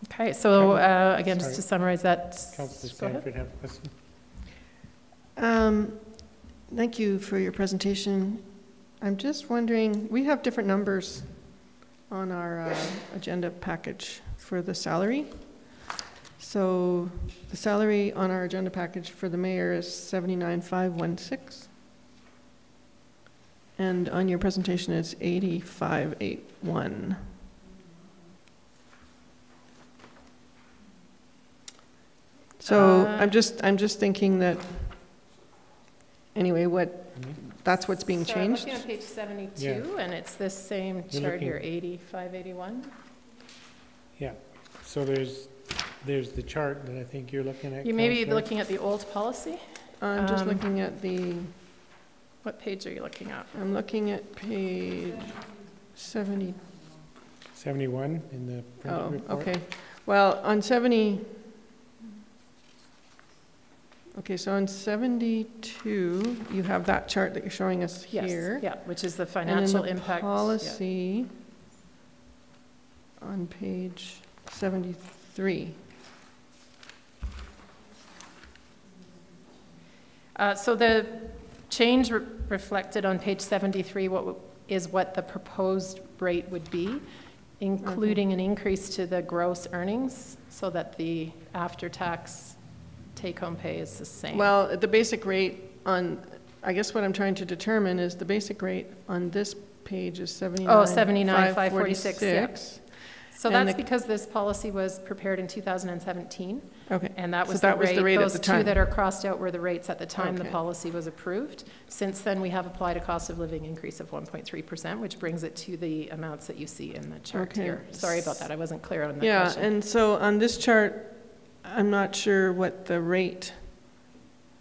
S15: Okay, so again, just to summarize that.
S1: Councillor Stanford have a question.
S4: Thank you for your presentation. I'm just wondering, we have different numbers on our agenda package for the salary. So the salary on our agenda package for the mayor is 79,516. And on your presentation it's 85,881. So I'm just thinking that anyway, that's what's being changed.
S15: So I'm looking at page 72, and it's this same chart here, 8581.
S1: Yeah. So there's the chart that I think you're looking at.
S15: You may be looking at the old policy.
S4: I'm just looking at the.
S15: What page are you looking at?
S4: I'm looking at page 70.
S1: 71 in the printed report.
S4: Okay. Well, on 70. Okay, so on 72, you have that chart that you're showing us here.
S15: Yeah, which is the financial
S4: and in the
S15: impact.
S4: Policy on page 73.
S15: So the change reflected on page 73 is what the proposed rate would be, including an increase to the gross earnings so that the after-tax take-home pay is the same.
S4: Well, the basic rate on, I guess what I'm trying to determine is the basic rate on this page is
S15: 79,546. Yeah. So
S4: and
S15: that's because this policy was prepared in 2017.
S4: Okay.
S15: And that was,
S4: so that
S15: was the rate.
S4: Those
S15: at the time. Two that are crossed out were the rates at the time the policy was approved. Since then, we have applied a cost of living increase of 1.3%, which brings it to the amounts that you see in the chart here. Sorry about that. I wasn't clear on that question.
S4: And so on this chart, I'm not sure what the rate,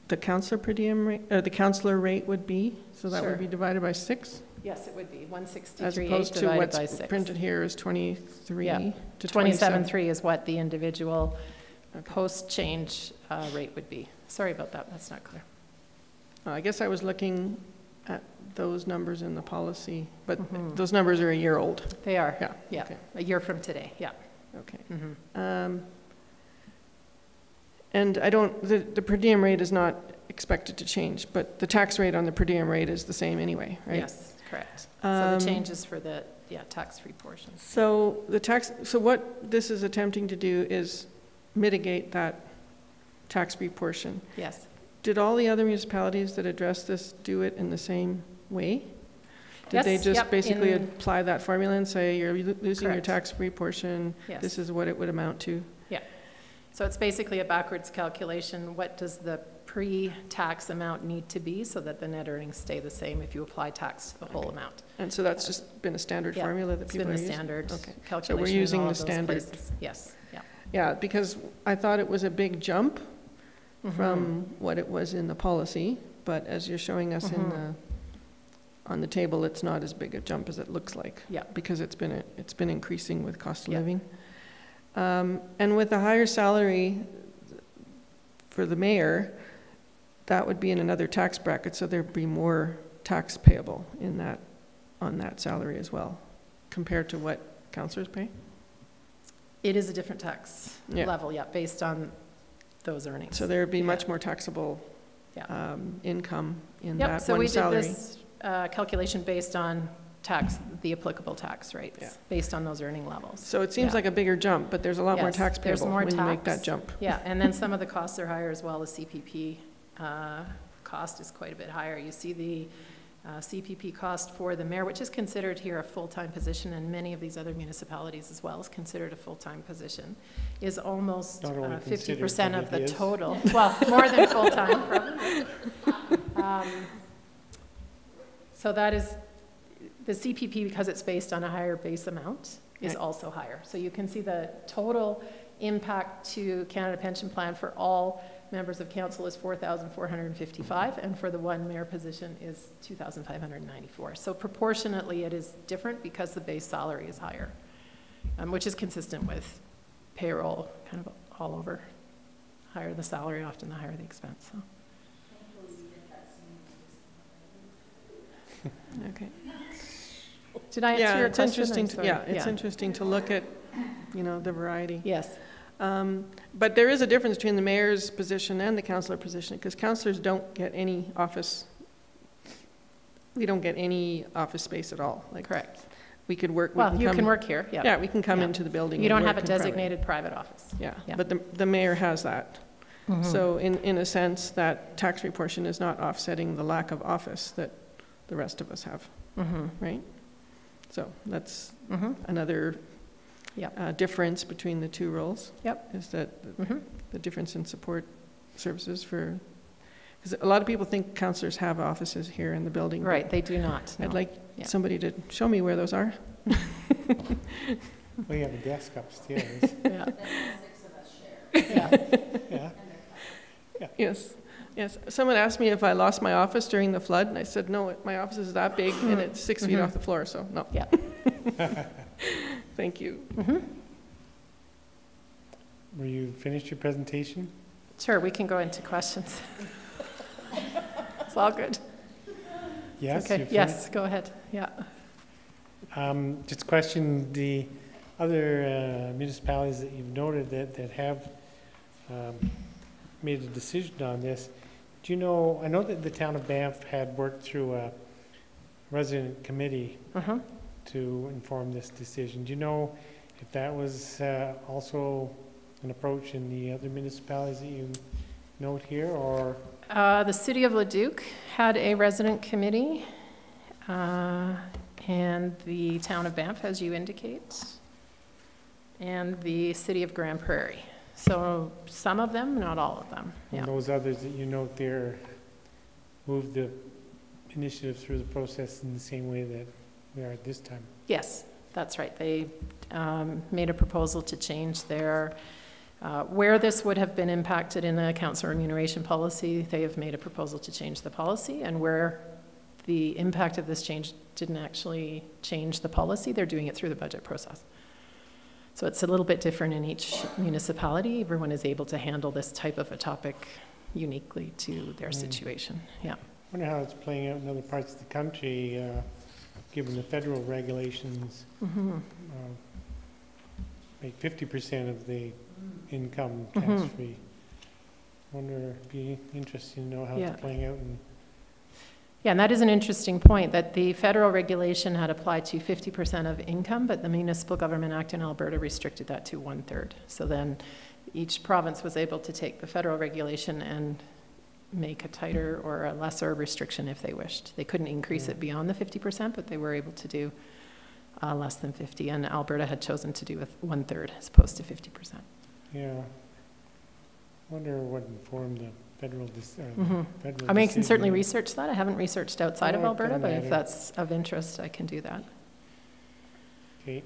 S4: the councillor per diem rate, or the councillor rate would be. So that would be divided by 6.
S15: Yes, it would be 163
S4: as opposed to
S15: divided
S4: what's
S15: by 6.
S4: Printed here is 23 to
S15: 27.3 is what the individual post-change rate would be. Sorry about that. That's not clear.
S4: I guess I was looking at those numbers in the policy, but those numbers are a year old.
S15: They are.
S4: Yeah.
S15: Okay. A year from today. Yeah.
S4: Okay. And I don't, the per diem rate is not expected to change, but the tax rate on the per diem rate is the same anyway, right?
S15: Yes, correct. So the changes for the tax-free portion.
S4: So so what this is attempting to do is mitigate that tax-free portion.
S15: Yes.
S4: Did all the other municipalities that address this do it in the same way? Did they just basically apply that formula and say you're losing your tax-free portion, this is what it would amount to?
S15: Yeah. So it's basically a backwards calculation. What does the pre-tax amount need to be so that the net earnings stay the same if you apply tax to the whole amount? And
S4: so that's just been a standard formula that people are using?
S15: It's been the standard calculation.
S4: So we're using the standard.
S15: Yes. Yeah.
S4: Yeah, because I thought it was a big jump from what it was in the policy, but as you're showing us on the table, it's not as big a jump as it looks like.
S15: Yeah.
S4: Because it's been increasing with cost of living. And with a higher salary for the mayor, that would be in another tax bracket, so there'd be more tax payable on that salary as well, compared to what councillors pay?
S15: It is a different tax level, based on those earnings.
S4: So there would be much more taxable income in that
S15: so
S4: one
S15: we
S4: salary.
S15: did this calculation based on the applicable tax rates, based on those earning levels.
S4: So it seems like a bigger jump, but there's a lot more tax
S15: there's
S4: payable
S15: more
S4: when
S15: tax.
S4: you make that jump.
S15: Yeah, and then some of the costs are higher as well. The CPP cost is quite a bit higher. You see the CPP cost for the mayor, which is considered here a full-time position, and many of these other municipalities as well is considered a full-time position, is almost 50% of the total. Well, more than full-time, probably. So that is, the CPP, because it's based on a higher base amount, is also higher. So you can see the total impact to Canada Pension Plan for all members of council is $4,455, and for the one mayor position is $2,594. So proportionately it is different because the base salary is higher, which is consistent with payroll kind of all over. Higher the salary, often the higher the expense. So.
S4: Okay.
S15: Did I answer your question?
S4: It's interesting to look at, the variety.
S15: Yes.
S4: But there is a difference between the mayor's position and the councillor position, because councillors don't get any office. We don't get any office space at all.
S15: Correct.
S4: We could work.
S15: Well, you can work here. Yeah.
S4: Yeah, we can come into the building.
S15: You don't have a designated private office.
S4: Yeah, but the mayor has that. Mm-hmm. So in a sense, that tax proportion is not offsetting the lack of office that the rest of us have, right? So that's another difference between the two roles.
S15: Yep.
S4: Is that the difference in support services for, because a lot of people think councillors have offices here in the building.
S15: Right, they do not.
S4: I'd like somebody to show me where those are.
S1: We have a desk upstairs.
S15: Yeah.
S7: 6 of us share.
S1: Yeah.
S4: Yes. Yes, someone asked me if I lost my office during the flood, and I said, no, my office is that big, and it's 6 feet off the floor, so no.
S15: Yeah.
S4: Thank you.
S1: Were you finished your presentation?
S15: Sure, we can go into questions. It's all good.
S1: Yes.
S15: Okay. Yes, go ahead. Yeah.
S1: Just question the other municipalities that you've noted that have made a decision on this. Do you know, I know that the town of Banff had worked through a resident committee to inform this decision. Do you know if that was also an approach in the other municipalities that you note here, or?
S15: The city of Leduc had a resident committee, and the town of Banff, as you indicate, and the city of Grand Prairie. So some of them, not all of them.
S1: And those others that you note there moved the initiative through the process in the same way that we are at this time?
S15: Yes, that's right. They made a proposal to change their, where this would have been impacted in the council remuneration policy, they have made a proposal to change the policy, and where the impact of this change didn't actually change the policy, they're doing it through the budget process. So it's a little bit different in each municipality. Everyone is able to handle this type of a topic uniquely to their situation. Yeah.
S1: I wonder how it's playing out in other parts of the country, given the federal regulations make 50% of the income tax-free. I wonder, it'd be interesting to know how it's playing out.
S15: Yeah, and that is an interesting point, that the federal regulation had applied to 50% of income, but the Municipal Government Act in Alberta restricted that to 1/3. So then each province was able to take the federal regulation and make a tighter or a lesser restriction if they wished. They couldn't increase it beyond the 50%, but they were able to do less than 50, and Alberta had chosen to do with 1/3 as opposed to 50%.
S1: Yeah. I wonder what informed the federal
S15: I mean, I can certainly research that. I haven't researched outside of Alberta, but if that's of interest, I can do that.
S1: Okay.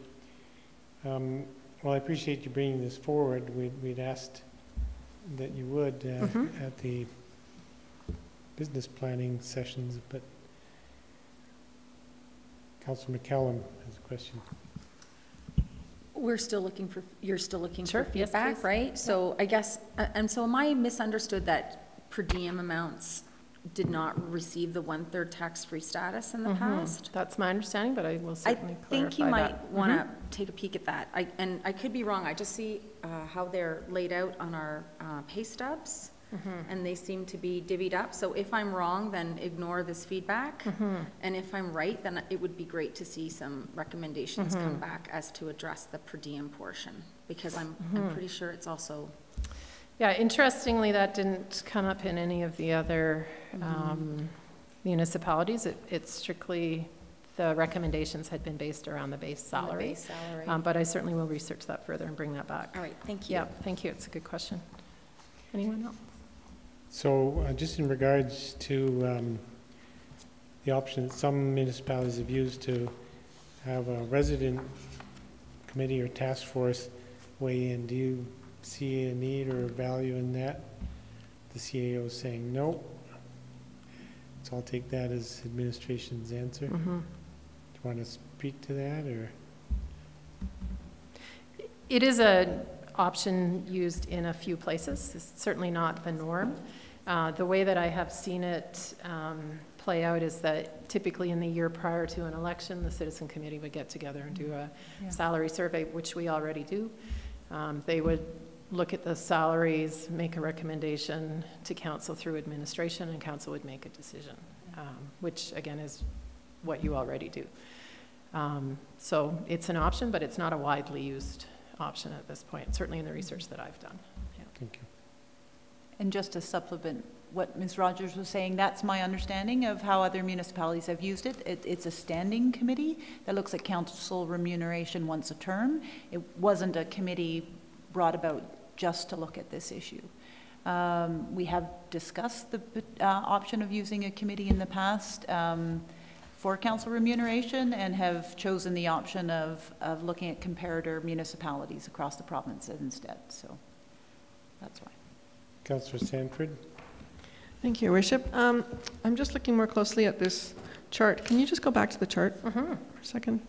S1: Well, I appreciate you bringing this forward. We'd asked that you would at the business planning sessions, but Councillor McCallum has a question.
S7: We're still looking for, you're still looking
S15: for
S7: feedback, right? So I guess, and so am I misunderstood that per diem amounts did not receive the 1/3 tax-free status in the past.
S15: That's my understanding, but I will certainly clarify that.
S7: I think you might want to take a peek at that. And I could be wrong. I just see how they're laid out on our pay stubs, and they seem to be divvied up. So if I'm wrong, then ignore this feedback. And if I'm right, then it would be great to see some recommendations come back as to address the per diem portion, because I'm pretty sure it's also...
S15: Yeah, interestingly, that didn't come up in any of the other municipalities. It's strictly, the recommendations had been based around the base salary. But I certainly will research that further and bring that back.
S7: All right, thank you.
S15: Yeah, thank you. It's a good question. Anyone else?
S1: So just in regards to the option that some municipalities have used to have a resident committee or task force weigh in, do you see a need or value in that? The CAO is saying no. So I'll take that as administration's answer. Do you want to speak to that, or?
S15: It is an option used in a few places. It's certainly not the norm. The way that I have seen it play out is that typically in the year prior to an election, the citizen committee would get together and do a salary survey, which we already do. They would look at the salaries, make a recommendation to council through administration, and council would make a decision, which again is what you already do. So it's an option, but it's not a widely used option at this point, certainly in the research that I've done. Yeah.
S1: Thank you.
S12: And just to supplement what Ms. Rogers was saying, that's my understanding of how other municipalities have used it. It's a standing committee that looks at council remuneration once a term. It wasn't a committee brought about just to look at this issue. We have discussed the option of using a committee in the past for council remuneration, and have chosen the option of looking at comparator municipalities across the province instead. So that's why.
S1: Councillor Sanford.
S4: Thank you, Your Worship. I'm just looking more closely at this chart. Can you just go back to the chart for a second?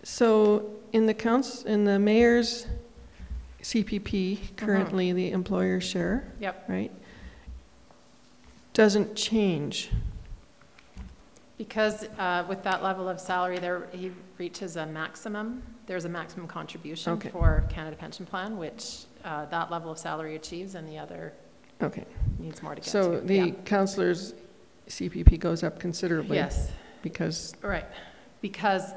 S4: So in the mayor's CPP, currently the employer share, right, doesn't change.
S15: Because with that level of salary, he reaches a maximum. There's a maximum contribution for Canada Pension Plan, which that level of salary achieves, and the other needs more to get to.
S4: So the councillor's CPP goes up considerably.
S15: Yes.
S4: Because
S15: because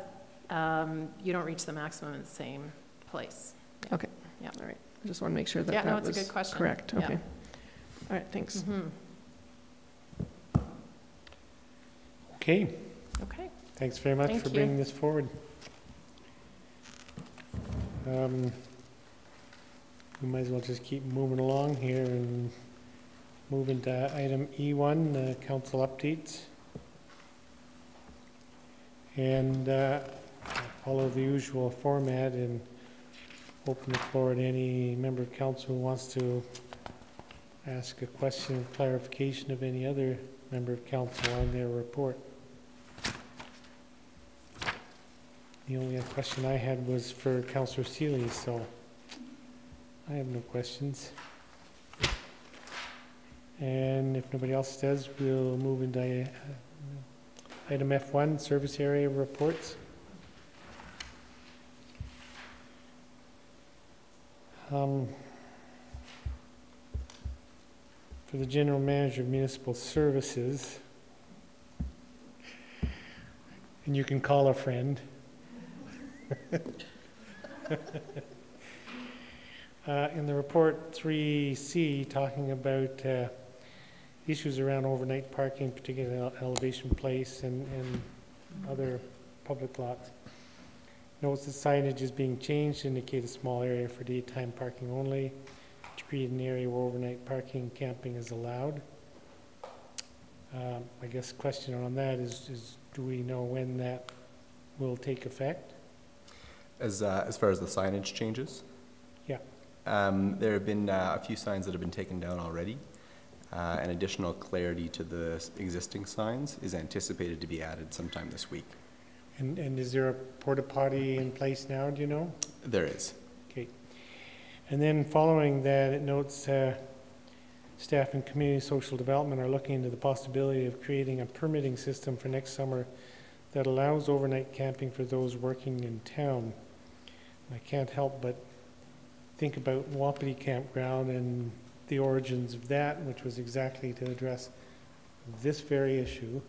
S15: you don't reach the maximum in the same place. Yeah.
S4: Okay.
S15: Yeah.
S4: All right. I just want to make sure that
S15: that was a good question.
S4: Correct. Okay. All right. Thanks.
S1: Okay.
S15: Okay.
S1: Thanks very much for bringing this forward. We might as well just keep moving along here and move into item E1, council updates. And follow the usual format and open the floor to any member of council who wants to ask a question or clarification of any other member of council on their report. The only other question I had was for Councillor Seeley, so I have no questions. And if nobody else does, we'll move into item F1, service area reports. For the General Manager of Municipal Services, and you can call a friend. In the report 3C, talking about issues around overnight parking, particularly Elevation Place and other public lots. Notes the signage is being changed to indicate a small area for daytime parking only, to create an area where overnight parking and camping is allowed. I guess the question on that is do we know when that will take effect?
S2: As far as the signage changes?
S1: Yeah.
S2: There have been a few signs that have been taken down already. And additional clarity to the existing signs is anticipated to be added sometime this week.
S1: And is there a porta potty in place now, do you know?
S2: There is.
S1: Okay. And then following that, it notes staff and community social development are looking into the possibility of creating a permitting system for next summer that allows overnight camping for those working in town. I can't help but think about Wapiti Campground and the origins of that, which was exactly to address this very issue.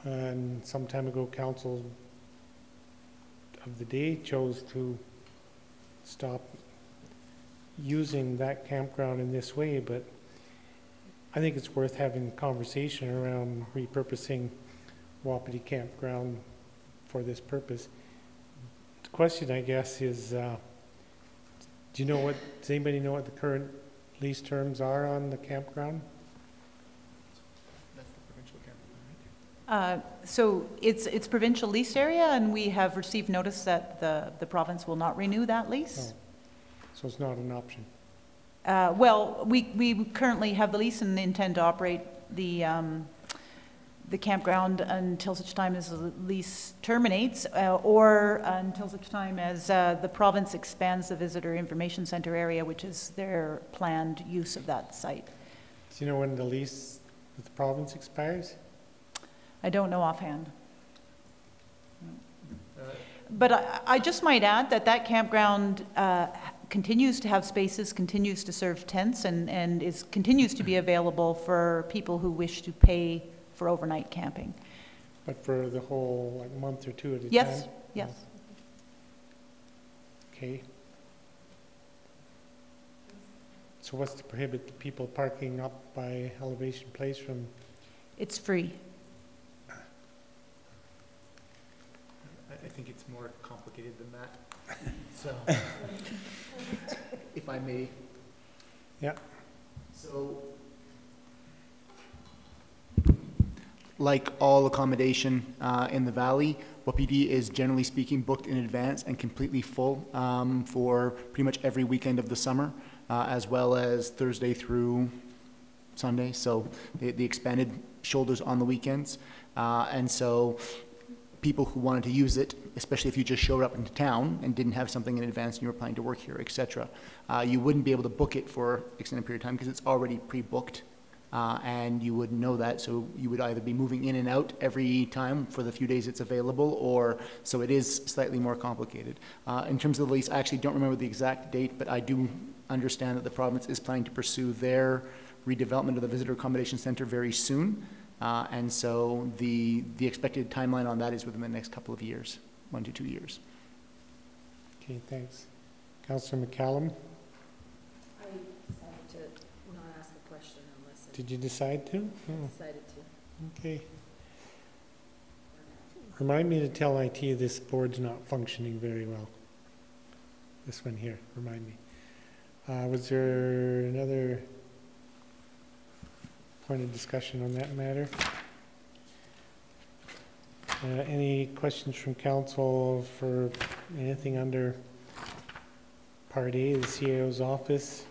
S1: And some time ago, council of the day chose to stop using that campground in this way, but I think it's worth having a conversation around repurposing Wapiti Campground for this purpose. The question, I guess, is does anybody know what the current lease terms are on the campground?
S11: That's the provincial campground, right?
S12: So it's provincial leased area, and we have received notice that the province will not renew that lease.
S1: Oh. So it's not an option?
S12: Well, we currently have the lease and intend to operate the campground until such time as the lease terminates, or until such time as the province expands the visitor information center area, which is their planned use of that site.
S1: Do you know when the lease with the province expires?
S12: I don't know offhand. But I just might add that campground continues to have spaces, continues to serve tents, and continues to be available for people who wish to pay for overnight camping.
S1: But for the whole month or two at a time?
S12: Yes, yes.
S1: Okay. So what's to prohibit the people parking up by Elevation Place from?
S12: It's free.
S11: I think it's more complicated than that. So, if I may.
S1: Yeah.
S11: So, like all accommodation in the valley, Wapiti is generally speaking booked in advance and completely full for pretty much every weekend of the summer, as well as Thursday through Sunday. So the expanded shoulders on the weekends. And so people who wanted to use it, especially if you just showed up into town and didn't have something in advance and you were planning to work here, etc., you wouldn't be able to book it for an extended period of time because it's already pre-booked. And you wouldn't know that, so you would either be moving in and out every time for the few days it's available, or so it is slightly more complicated. In terms of the lease, I actually don't remember the exact date, but I do understand that the province is planning to pursue their redevelopment of the visitor accommodation center very soon. And so the expected timeline on that is within the next couple of years, 1 to 2 years.
S1: Okay, thanks. Councillor McCallum?
S16: I decided to not ask a question unless
S1: Did you decide to?
S16: I decided to.
S1: Okay. Remind me to tell IT this board's not functioning very well. This one here, remind me. Was there another point of discussion on that matter? Any questions from council for anything under Part A, the CAO's office,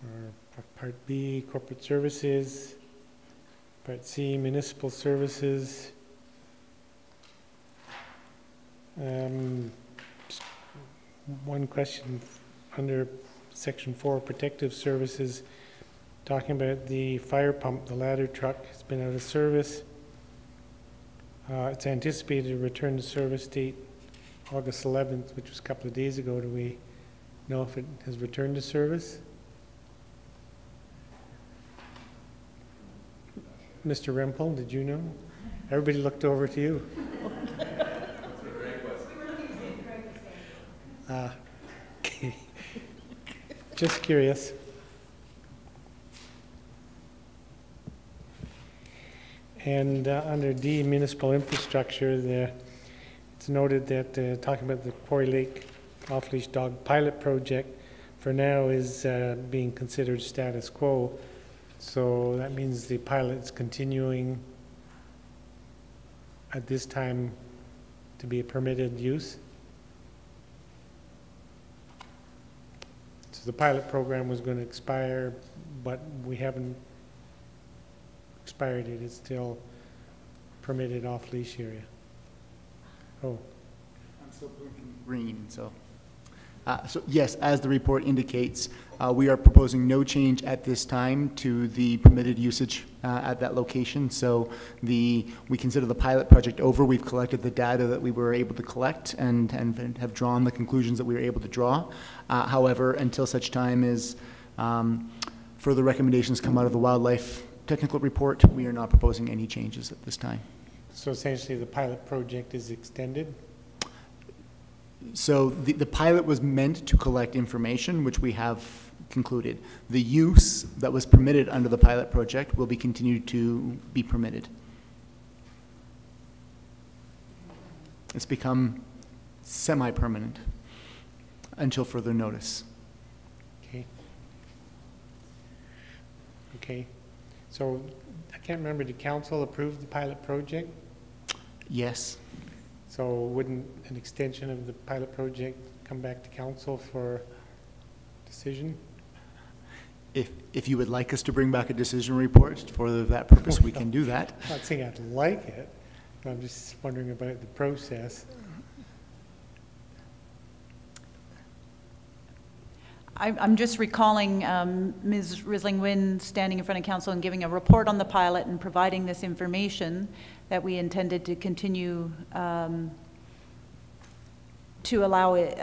S1: or Part B, corporate services, Part C, municipal services? Just one question under Section 4, protective services, talking about the fire pump, the ladder truck has been out of service. It's anticipated to return to service date August 11th, which was a couple of days ago. Do we know if it has returned to service? Mr. Rempel, did you know? Everybody looked over to you. Okay. Just curious. And under D, municipal infrastructure, it's noted that talking about the Quarry Lake off-leash dog pilot project for now is being considered status quo. So that means the pilot's continuing at this time to be a permitted use. So the pilot program was going to expire, but we haven't expired it. It's still permitted off-leash area. Oh.
S11: I'm still blinking green, so So yes, as the report indicates, we are proposing no change at this time to the permitted usage at that location. So we consider the pilot project over. We've collected the data that we were able to collect and have drawn the conclusions that we were able to draw. However, until such time as further recommendations come out of the wildlife technical report, we are not proposing any changes at this time.
S1: So essentially the pilot project is extended?
S11: So the pilot was meant to collect information, which we have concluded. The use that was permitted under the pilot project will be continued to be permitted. It's become semi-permanent until further notice.
S1: Okay. Okay. So I can't remember, did council approve the pilot project?
S11: Yes.
S1: So wouldn't an extension of the pilot project come back to council for decision?
S11: If you would like us to bring back a decision report for that purpose, we can do that.
S1: I'm not saying I'd like it, but I'm just wondering about the process.
S12: I'm just recalling Ms. Risling-Wynn standing in front of council and giving a report on the pilot and providing this information that we intended to continue to allow it,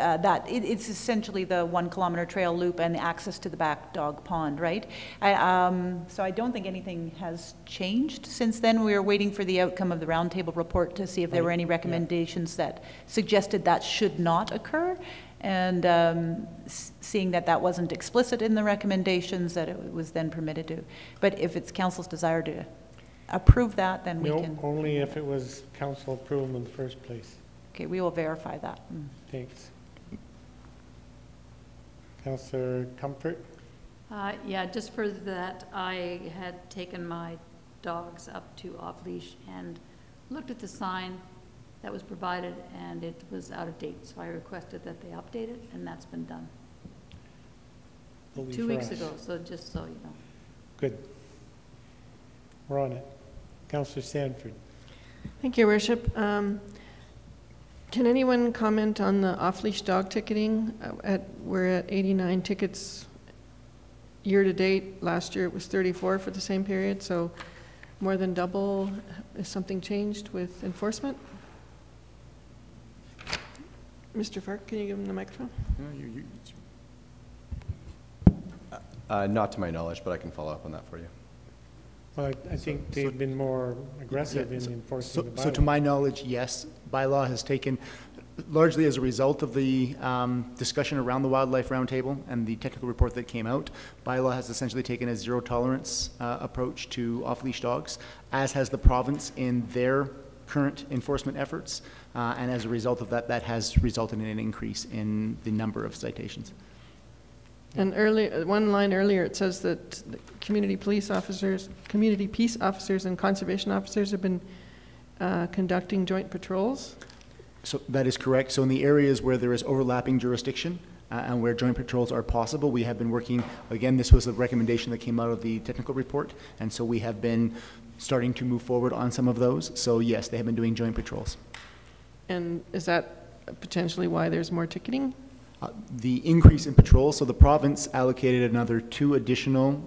S12: it's essentially the 1 kilometer trail loop and the access to the back dog pond, right? So I don't think anything has changed since then. We were waiting for the outcome of the roundtable report to see if there were any recommendations that suggested that should not occur. And seeing that that wasn't explicit in the recommendations, that it was then permitted to. But if it's council's desire to approve that, then we can.
S1: Only if it was council approval in the first place.
S12: Okay, we will verify that.
S1: Thanks. Councillor Comfort?
S10: Yeah, just for that, I had taken my dogs up to off-leash and looked at the sign that was provided, and it was out of date, so I requested that they update it, and that's been done. 2 weeks ago, so just so you know. Good.
S1: We're on it. Councillor Sanford.
S4: Thank you, Worship. Can anyone comment on the off-leash dog ticketing? We're at 89 tickets year to date. Last year it was 34 for the same period, so more than double. Has something changed with enforcement? Mr. Fark, can you give him the microphone?
S2: Not to my knowledge, but I can follow up on that for you.
S1: Well, I think they've been more aggressive in enforcing the bylaw.
S11: So to my knowledge, yes, bylaw has taken, largely as a result of the discussion around the Wildlife Roundtable and the technical report that came out, bylaw has essentially taken a zero tolerance approach to off-leash dogs, as has the province in their current enforcement efforts. And as a result of that, that has resulted in an increase in the number of citations.
S4: And earlier, one line earlier, it says that the community peace officers and conservation officers have been conducting joint patrols.
S11: So that is correct. So in the areas where there is overlapping jurisdiction and where joint patrols are possible, we have been working, again, this was a recommendation that came out of the technical report, and so we have been starting to move forward on some of those. So yes, they have been doing joint patrols. And is that potentially why there's more ticketing? The increase in patrols, so the province allocated another 2 additional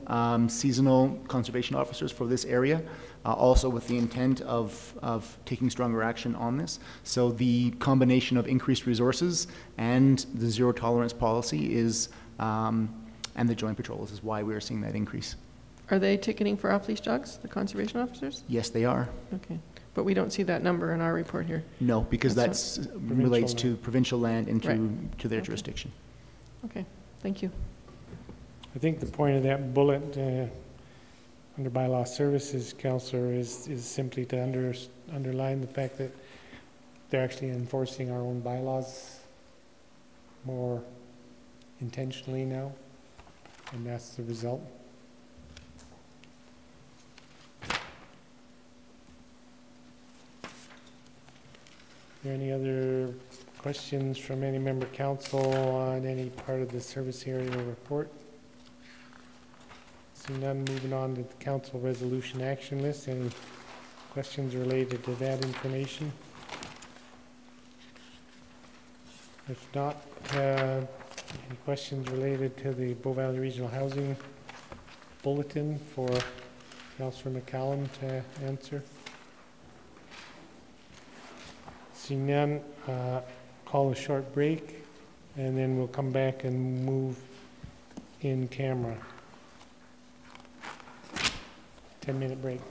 S11: seasonal conservation officers for this area, also with the intent of taking stronger action on this. So the combination of increased resources and the zero tolerance policy is, and the joint patrols is why we are seeing that increase.
S4: Are they ticketing for off-leash dogs, the conservation officers?
S11: Yes, they are.
S4: Okay. But we don't see that number in our report here.
S11: No, because that relates to provincial land and to their jurisdiction.
S4: Okay, thank you.
S1: I think the point of that bullet under bylaw services, Councillor, is simply to underline the fact that they're actually enforcing our own bylaws more intentionally now, and that's the result. Are there any other questions from any member council on any part of the service area report? Seeing none, moving on to the council resolution action list. Any questions related to that information? If not, Any questions related to the Bow Valley Regional Housing Bulletin for Councillor McCallum to answer? Seeing none, call a short break, and then we'll come back and move in camera. 10-minute break.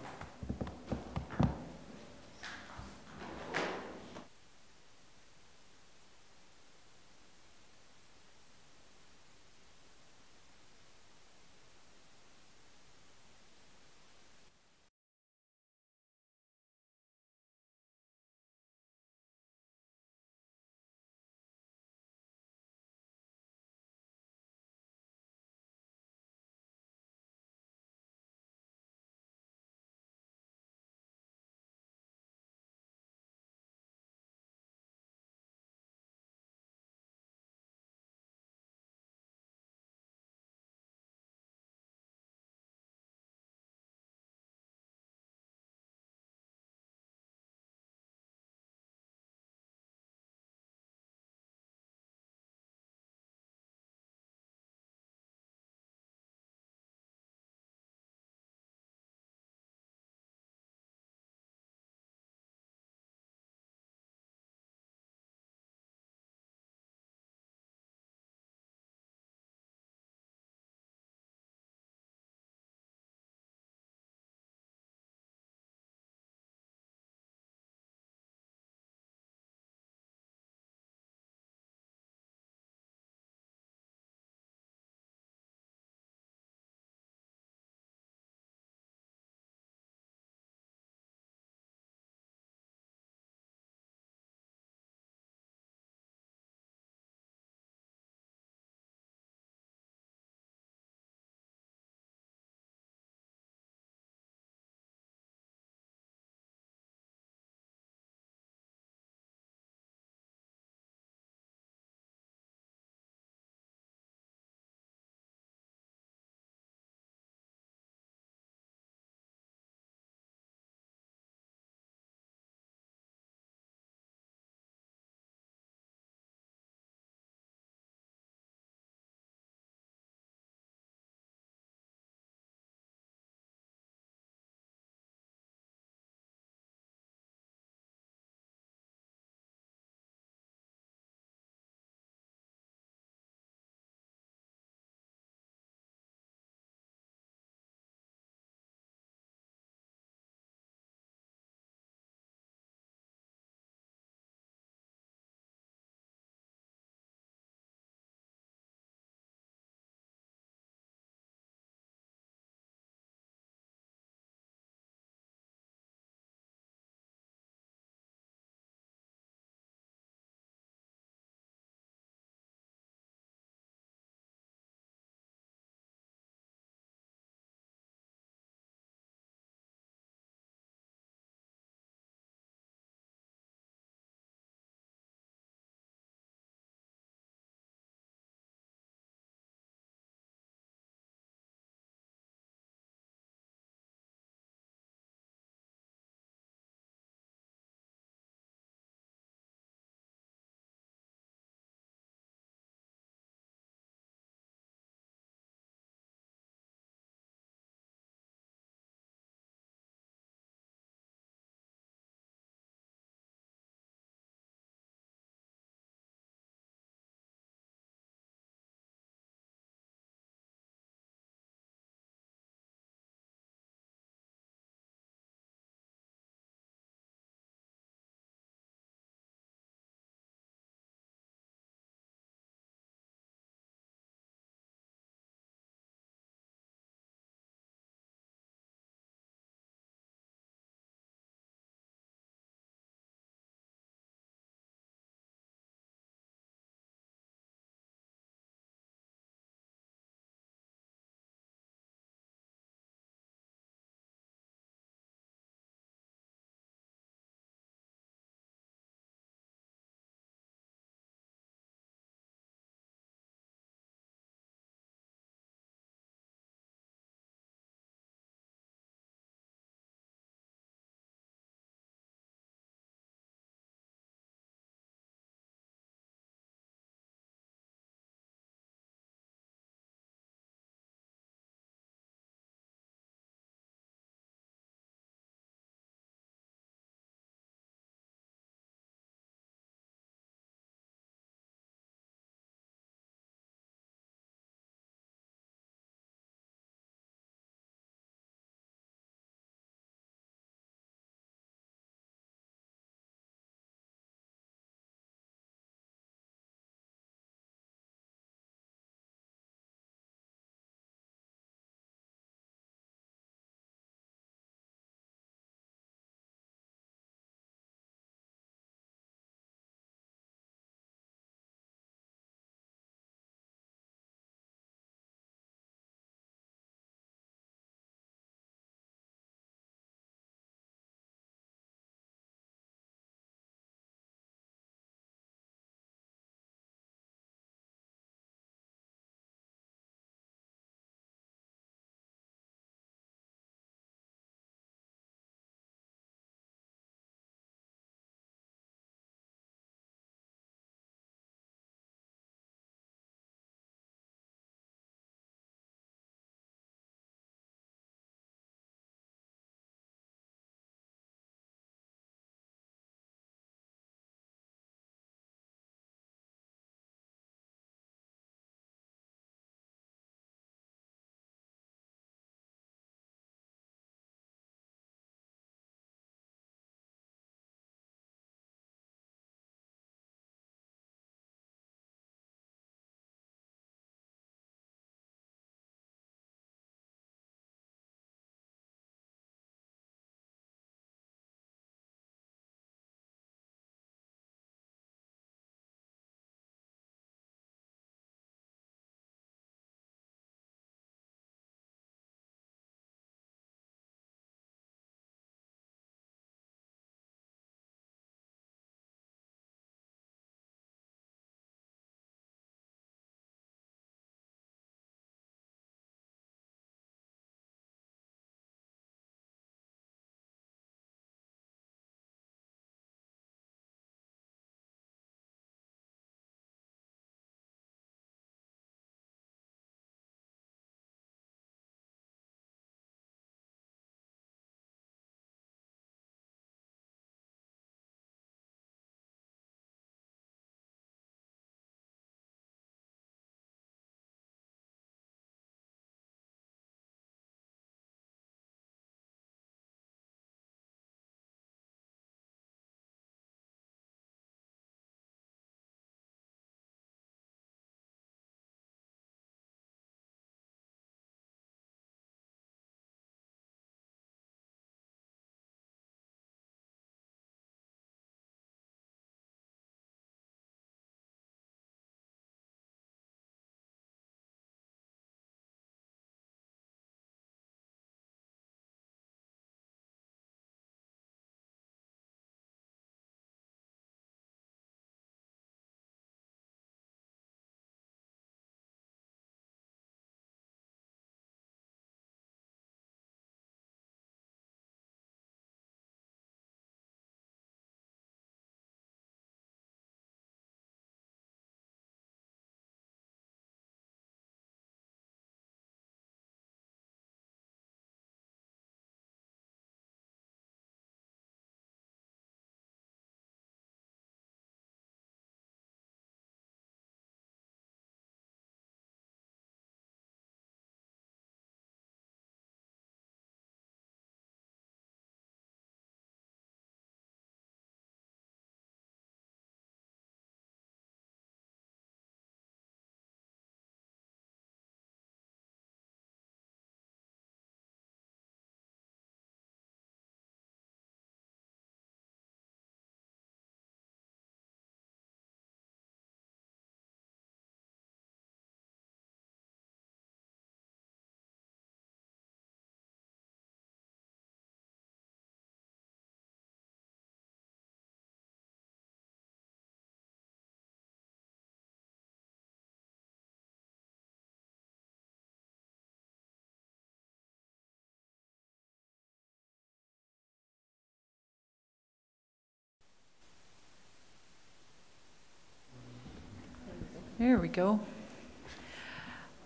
S12: There we go.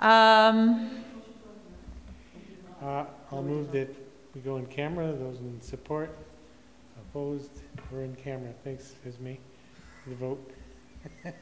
S1: I'll move that we go in camera. Those in support, opposed, we're in camera. Thanks, Esme, for the vote.
S16: Sorry.